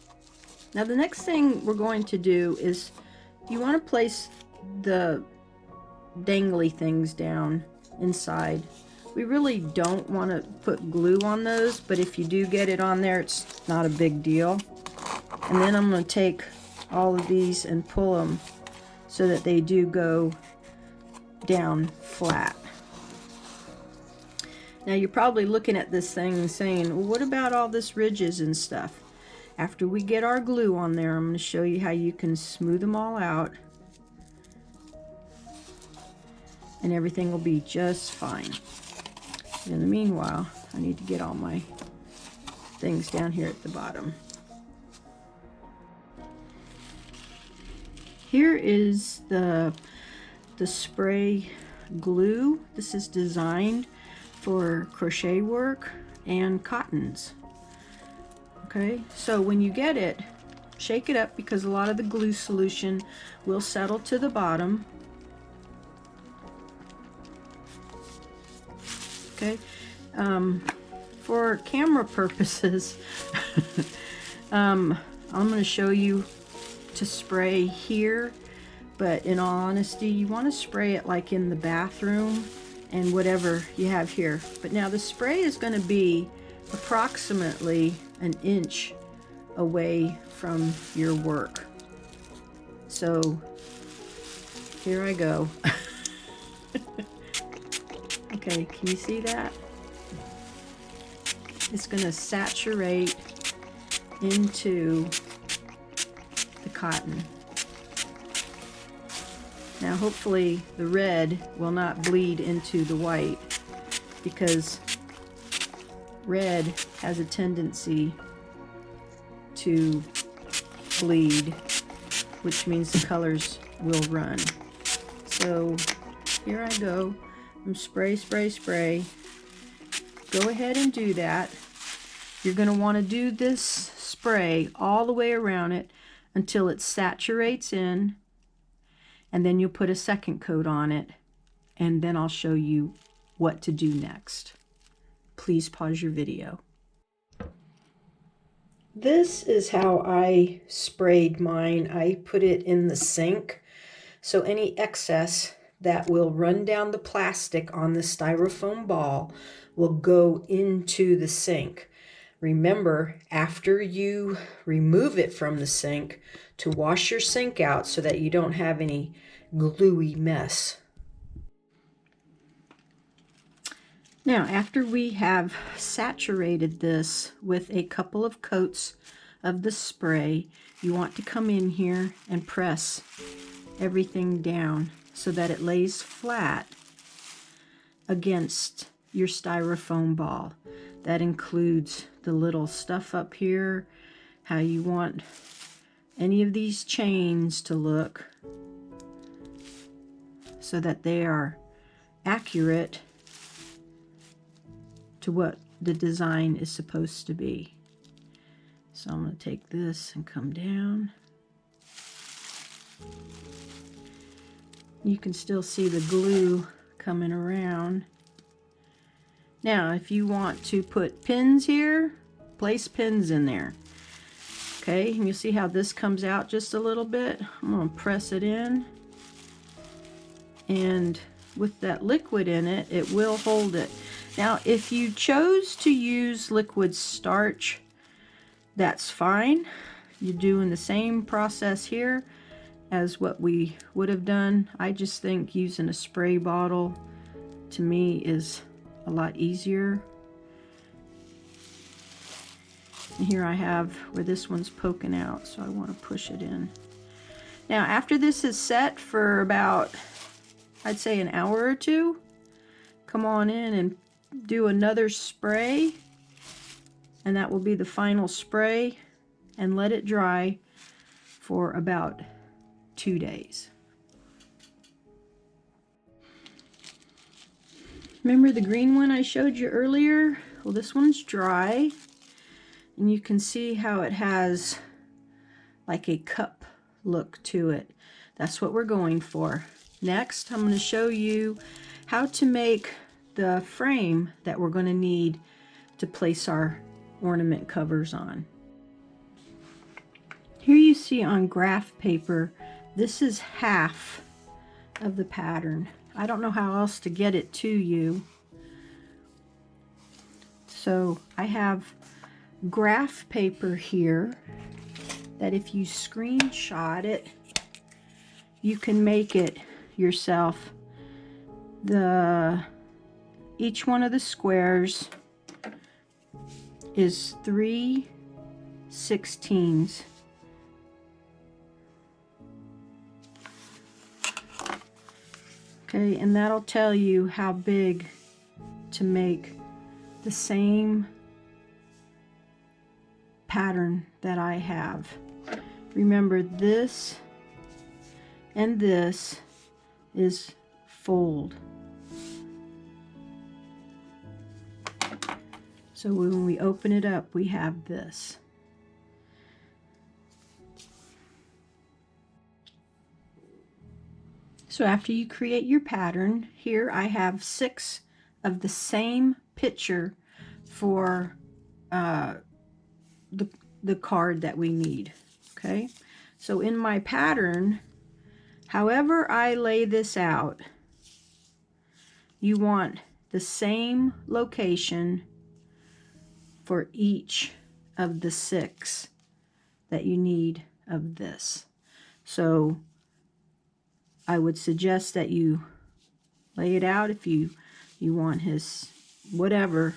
Now the next thing we're going to do is you want to place the dangly things down inside. We really don't want to put glue on those, but if you do get it on there, it's not a big deal. And then I'm going to take all of these and pull them so that they do go down flat. Now you're probably looking at this thing and saying, well, what about all this ridges and stuff? After we get our glue on there, I'm going to show you how you can smooth them all out. And everything will be just fine. In the meanwhile, I need to get all my things down here at the bottom. Here is the spray glue. This is designed for crochet work and cottons. Okay, so when you get it, shake it up because a lot of the glue solution will settle to the bottom. Okay, for camera purposes, I'm going to show you to spray here, but in all honesty, you want to spray it like in the bathroom and whatever you have here. But now the spray is going to be approximately an inch away from your work. So here I go. Okay, can you see that? It's going to saturate into the cotton. Now hopefully the red will not bleed into the white, because red has a tendency to bleed, which means the colors will run. So here I go. I'm spray, spray, spray. Go ahead and do that. You're going to want to do this spray all the way around it until it saturates in, and then you'll put a second coat on it, and then I'll show you what to do next. Please pause your video. This is how I sprayed mine. I put it in the sink, so any excess that will run down the plastic on the styrofoam ball will go into the sink. Remember, after you remove it from the sink, to wash your sink out so that you don't have any gluey mess. Now, after we have saturated this with a couple of coats of the spray, you want to come in here and press everything down so that it lays flat against your styrofoam ball. That includes the little stuff up here, how you want any of these chains to look so that they are accurate to what the design is supposed to be. So I'm going to take this and come down. You can still see the glue coming around. Now, if you want to put pins here, place pins in there. Okay, and you see how this comes out just a little bit? I'm going to press it in. And with that liquid in it, it will hold it. Now, if you chose to use liquid starch, that's fine. You're doing the same process here as what we would have done. I just think using a spray bottle, to me, is a lot easier. And here I have where this one's poking out, so I want to push it in. Now, after this is set for about, I'd say, an hour or two, come on in and do another spray, and that will be the final spray, and let it dry for about 2 days. Remember the green one I showed you earlier? Well, this one's dry, and you can see how it has like a cup look to it. That's what we're going for. Next, I'm going to show you how to make the frame that we're going to need to place our ornament covers on. Here you see on graph paper, this is half of the pattern. I don't know how else to get it to you. So I have graph paper here that if you screenshot it, you can make it yourself. Each one of the squares is 3 16s. Okay, and that'll tell you how big to make the same pattern that I have. Remember, this and this is fold. So when we open it up, we have this. So after you create your pattern, here I have 6 of the same picture for the card that we need. Okay, so in my pattern, however I lay this out, you want the same location for each of the 6 that you need of this. So I would suggest that you lay it out if you want his whatever.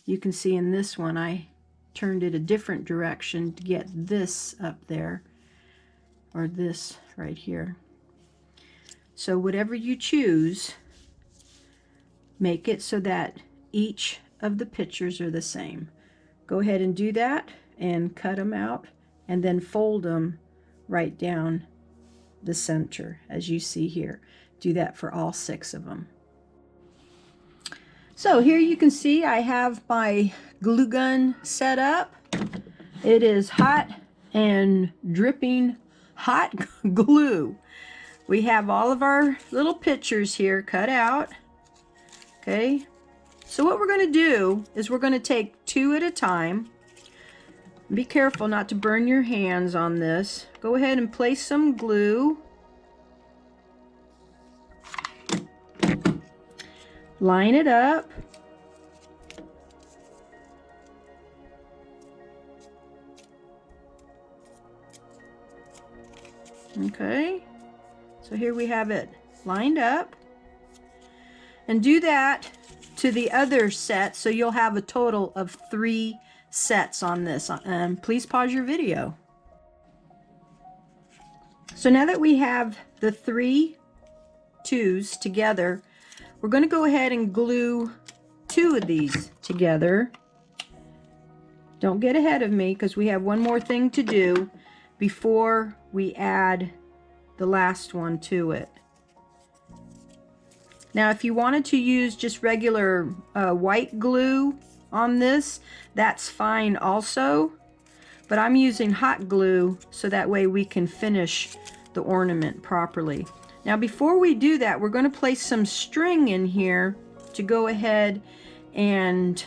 You can see in this one I turned it a different direction to get this up there, or this right here. So whatever you choose, make it so that each of the pictures are the same. Go ahead and do that and cut them out, and then fold them right down the center as you see here. Do that for all 6 of them. So here you can see I have my glue gun set up. It is hot and dripping hot glue. We have all of our little pictures here cut out. Okay, so what we're going to do is we're going to take 2 at a time. Be careful not to burn your hands on this. Go ahead and place some glue. Line it up. Okay, so here we have it lined up. And do that to the other set, so you'll have a total of 3 sets on this. Please pause your video. So now that we have the 3 twos together, we're going to go ahead and glue 2 of these together. Don't get ahead of me, because we have one more thing to do before we add the last one to it. Now if you wanted to use just regular white glue on this, that's fine also, but I'm using hot glue so that way we can finish the ornament properly. Now before we do that, we're going to place some string in here to go ahead and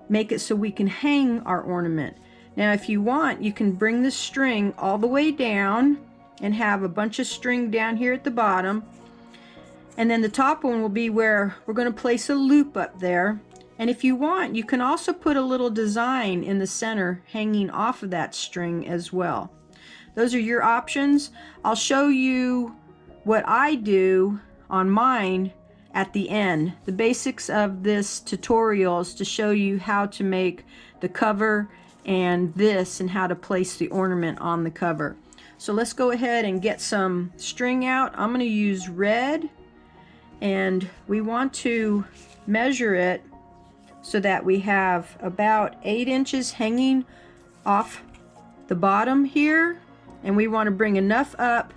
make it so we can hang our ornament. Now if you want, you can bring the string all the way down and have a bunch of string down here at the bottom. And then the top one will be where we're going to place a loop up there. And if you want, you can also put a little design in the center hanging off of that string as well. Those are your options. I'll show you what I do on mine at the end. The basics of this tutorial is to show you how to make the cover and this, and how to place the ornament on the cover. So let's go ahead and get some string out. I'm going to use red, and we want to measure it so that we have about 8 inches hanging off the bottom here, and we want to bring enough up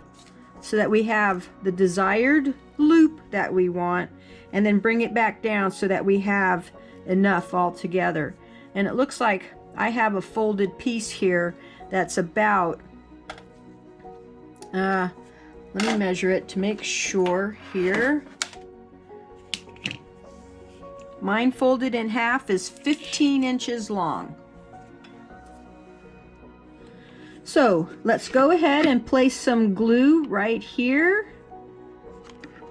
so that we have the desired loop that we want, and then bring it back down so that we have enough all together. And it looks like I have a folded piece here that's about let me measure it to make sure here. Mine folded in half is 15 inches long. So let's go ahead and place some glue right here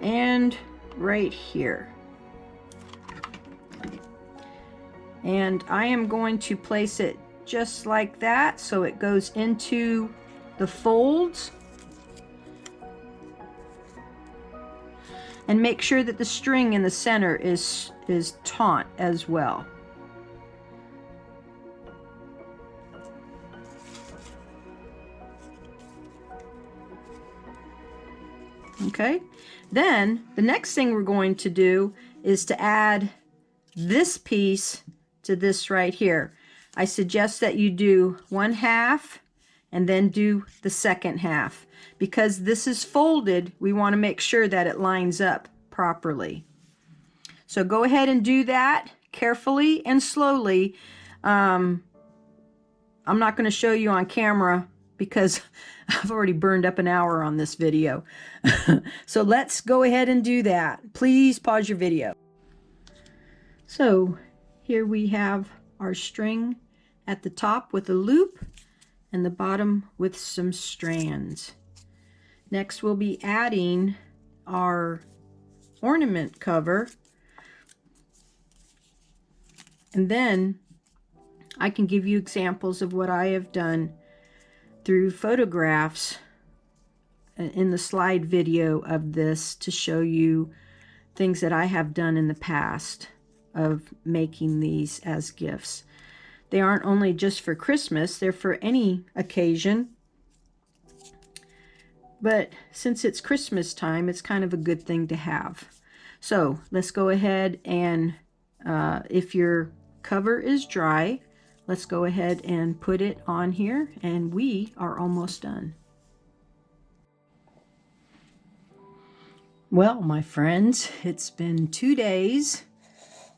and right here. And I am going to place it just like that so it goes into the folds. And make sure that the string in the center is taut as well. Okay, then the next thing we're going to do is to add this piece to this right here. I suggest that you do 1/2 and then do the second half. Because this is folded, we want to make sure that it lines up properly. So go ahead and do that carefully and slowly. I'm not going to show you on camera because I've already burned up an hour on this video. So let's go ahead and do that. Please pause your video. So here we have our string at the top with a loop and the bottom with some strands. Next we'll be adding our ornament cover, and then I can give you examples of what I have done through photographs in the slide video of this to show you things that I have done in the past of making these as gifts. They aren't only just for Christmas, they're for any occasion. But since it's Christmas time, it's kind of a good thing to have. So let's go ahead and if your cover is dry, let's go ahead and put it on here, and we are almost done. Well, my friends, it's been 2 days.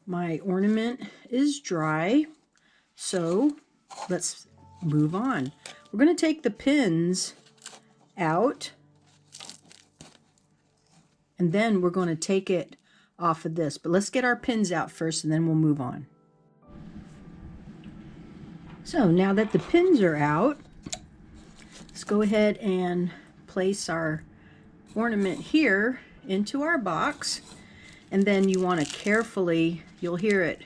My ornament is dry, so let's move on. We're going to take the pins out, and then we're going to take it off of this. But let's get our pins out first, and then we'll move on. So now that the pins are out, let's go ahead and place our ornament here into our box. And then you want to carefully, you'll hear it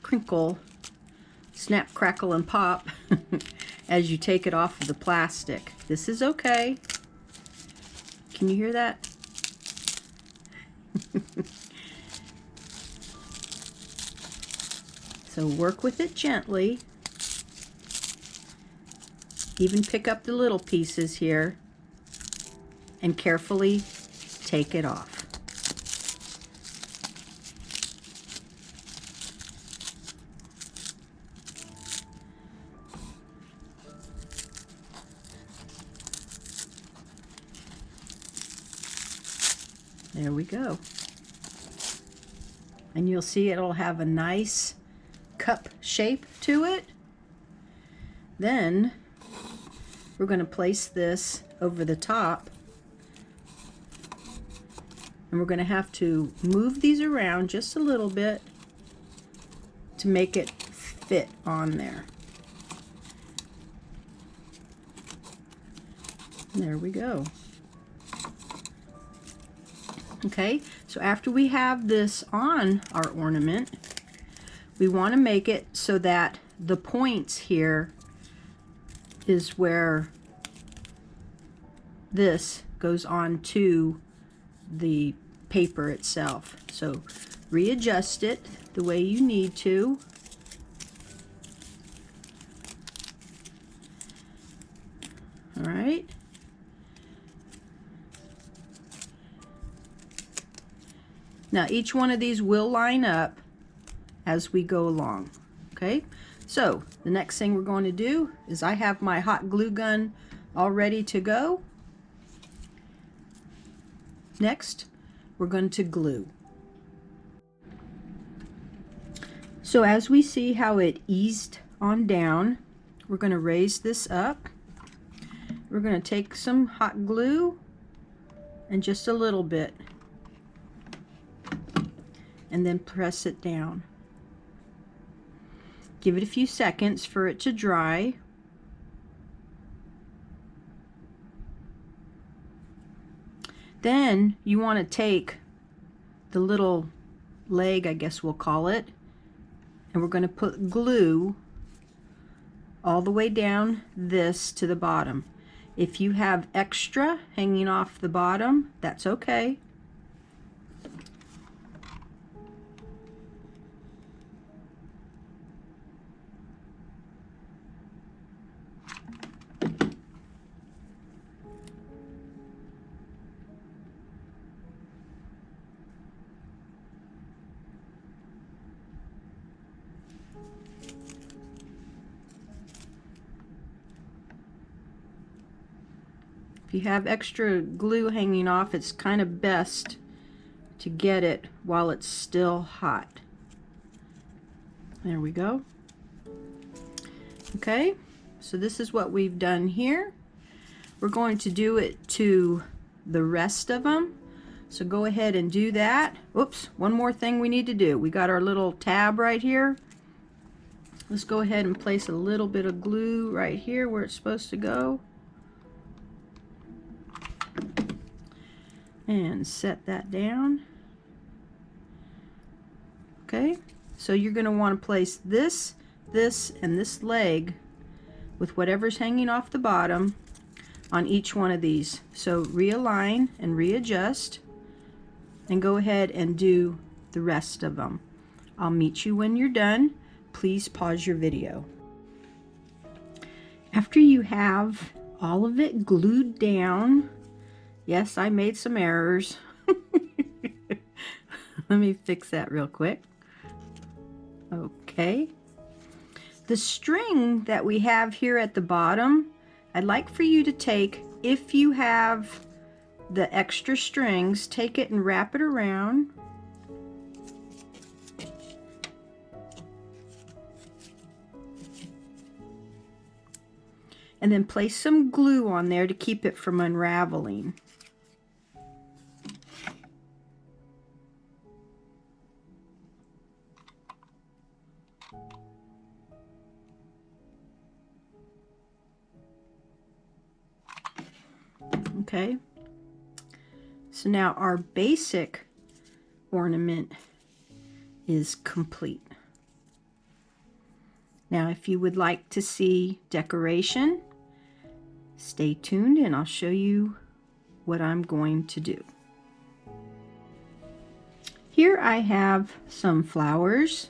crinkle, snap, crackle, and pop as you take it off of the plastic. This is okay. Can you hear that? So work with it gently. Even pick up the little pieces here and carefully take it off. There we go. And you'll see it'll have a nice cup shape to it. Then we're going to place this over the top, and we're going to have to move these around just a little bit to make it fit on there. There we go. Okay, so after we have this on our ornament, we want to make it so that the points here is where this goes on to the paper itself. So readjust it the way you need to. All right. Now each one of these will line up as we go along. Okay, so the next thing we're going to do is I have my hot glue gun all ready to go. Next, we're going to glue. So as we see how it eased on down, we're going to raise this up. We're going to take some hot glue and just a little bit, and then press it down. Give it a few seconds for it to dry. Then you want to take the little leg, I guess we'll call it, and we're going to put glue all the way down this to the bottom. If you have extra hanging off the bottom, that's okay. If you have extra glue hanging off, it's kind of best to get it while it's still hot. There we go. Okay, so this is what we've done here. We're going to do it to the rest of them. So go ahead and do that. Oops, one more thing we need to do. We got our little tab right here. Let's go ahead and place a little bit of glue right here where it's supposed to go. And set that down. Okay, so you're going to want to place this, and this leg with whatever's hanging off the bottom on each one of these. So realign and readjust, and go ahead and do the rest of them. I'll meet you when you're done. Please pause your video. After you have all of it glued down, yes, I made some errors. Let me fix that real quick. Okay. The string that we have here at the bottom, I'd like for you to take, if you have the extra strings, take it and wrap it around. And then place some glue on there to keep it from unraveling. Okay, so now our basic ornament is complete. Now if you would like to see decoration, stay tuned and I'll show you what I'm going to do. Here I have some flowers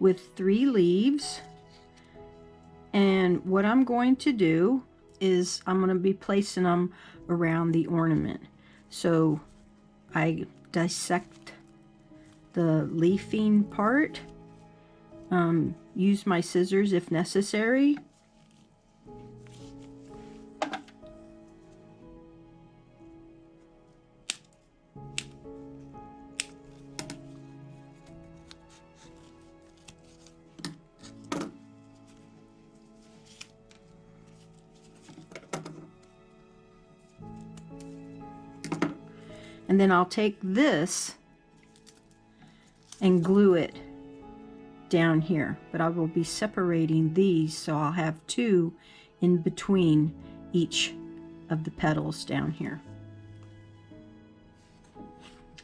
with 3 leaves, and what I'm going to do is I'm going to be placing them around the ornament. So I dissect the leafing part, use my scissors if necessary. And then I'll take this and glue it down here, but I will be separating these, so I'll have 2 in between each of the petals down here.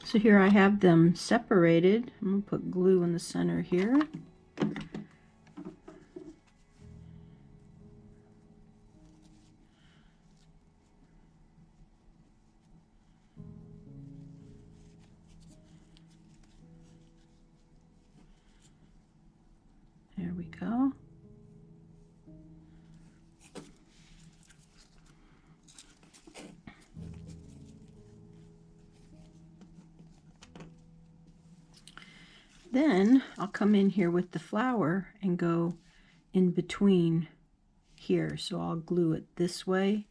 So here I have them separated. I'm going to put glue in the center here. There we go. Then I'll come in here with the flower and go in between here. So I'll glue it this way,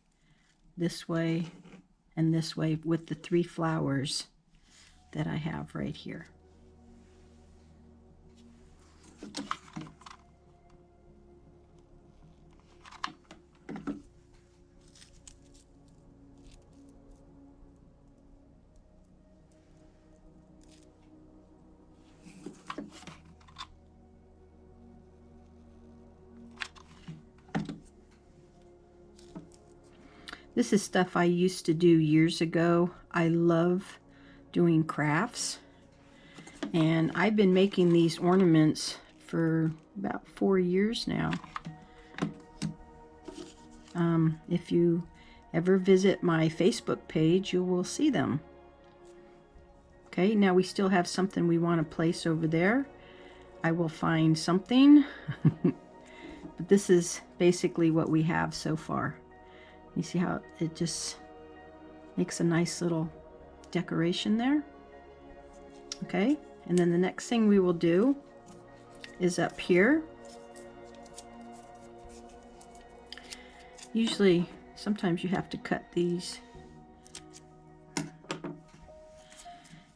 and this way with the 3 flowers that I have right here. This is stuff I used to do years ago. I love doing crafts, and I've been making these ornaments for about 4 years now. If you ever visit my Facebook page, you will see them. Okay, now we still have something we want to place over there. I will find something, but this is basically what we have so far. You see how it just makes a nice little decoration there? Okay, and then the next thing we will do is up here. Usually, sometimes you have to cut these.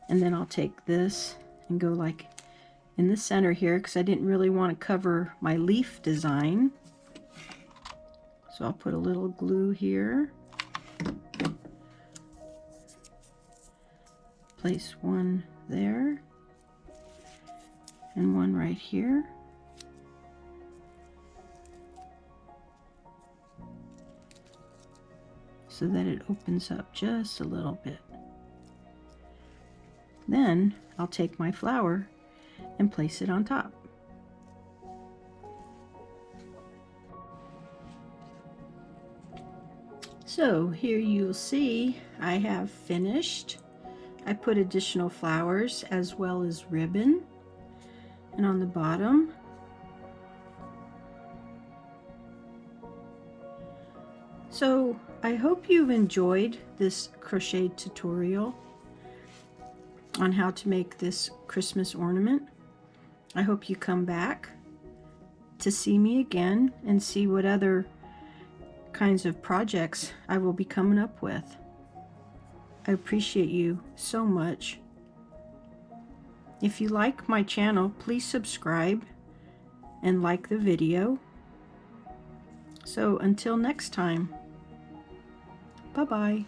And then I'll take this and go like in the center here, because I didn't really want to cover my leaf design. So I'll put a little glue here. Place one there and one right here. So that it opens up just a little bit. Then I'll take my flower and place it on top. So here you'll see I have finished. I put additional flowers as well as ribbon, and on the bottom so I hope you've enjoyed this crochet tutorial on how to make this Christmas ornament. I hope you come back to see me again and see what other kinds of projects I will be coming up with. I appreciate you so much. If you like my channel, please subscribe and like the video. So until next time, bye-bye.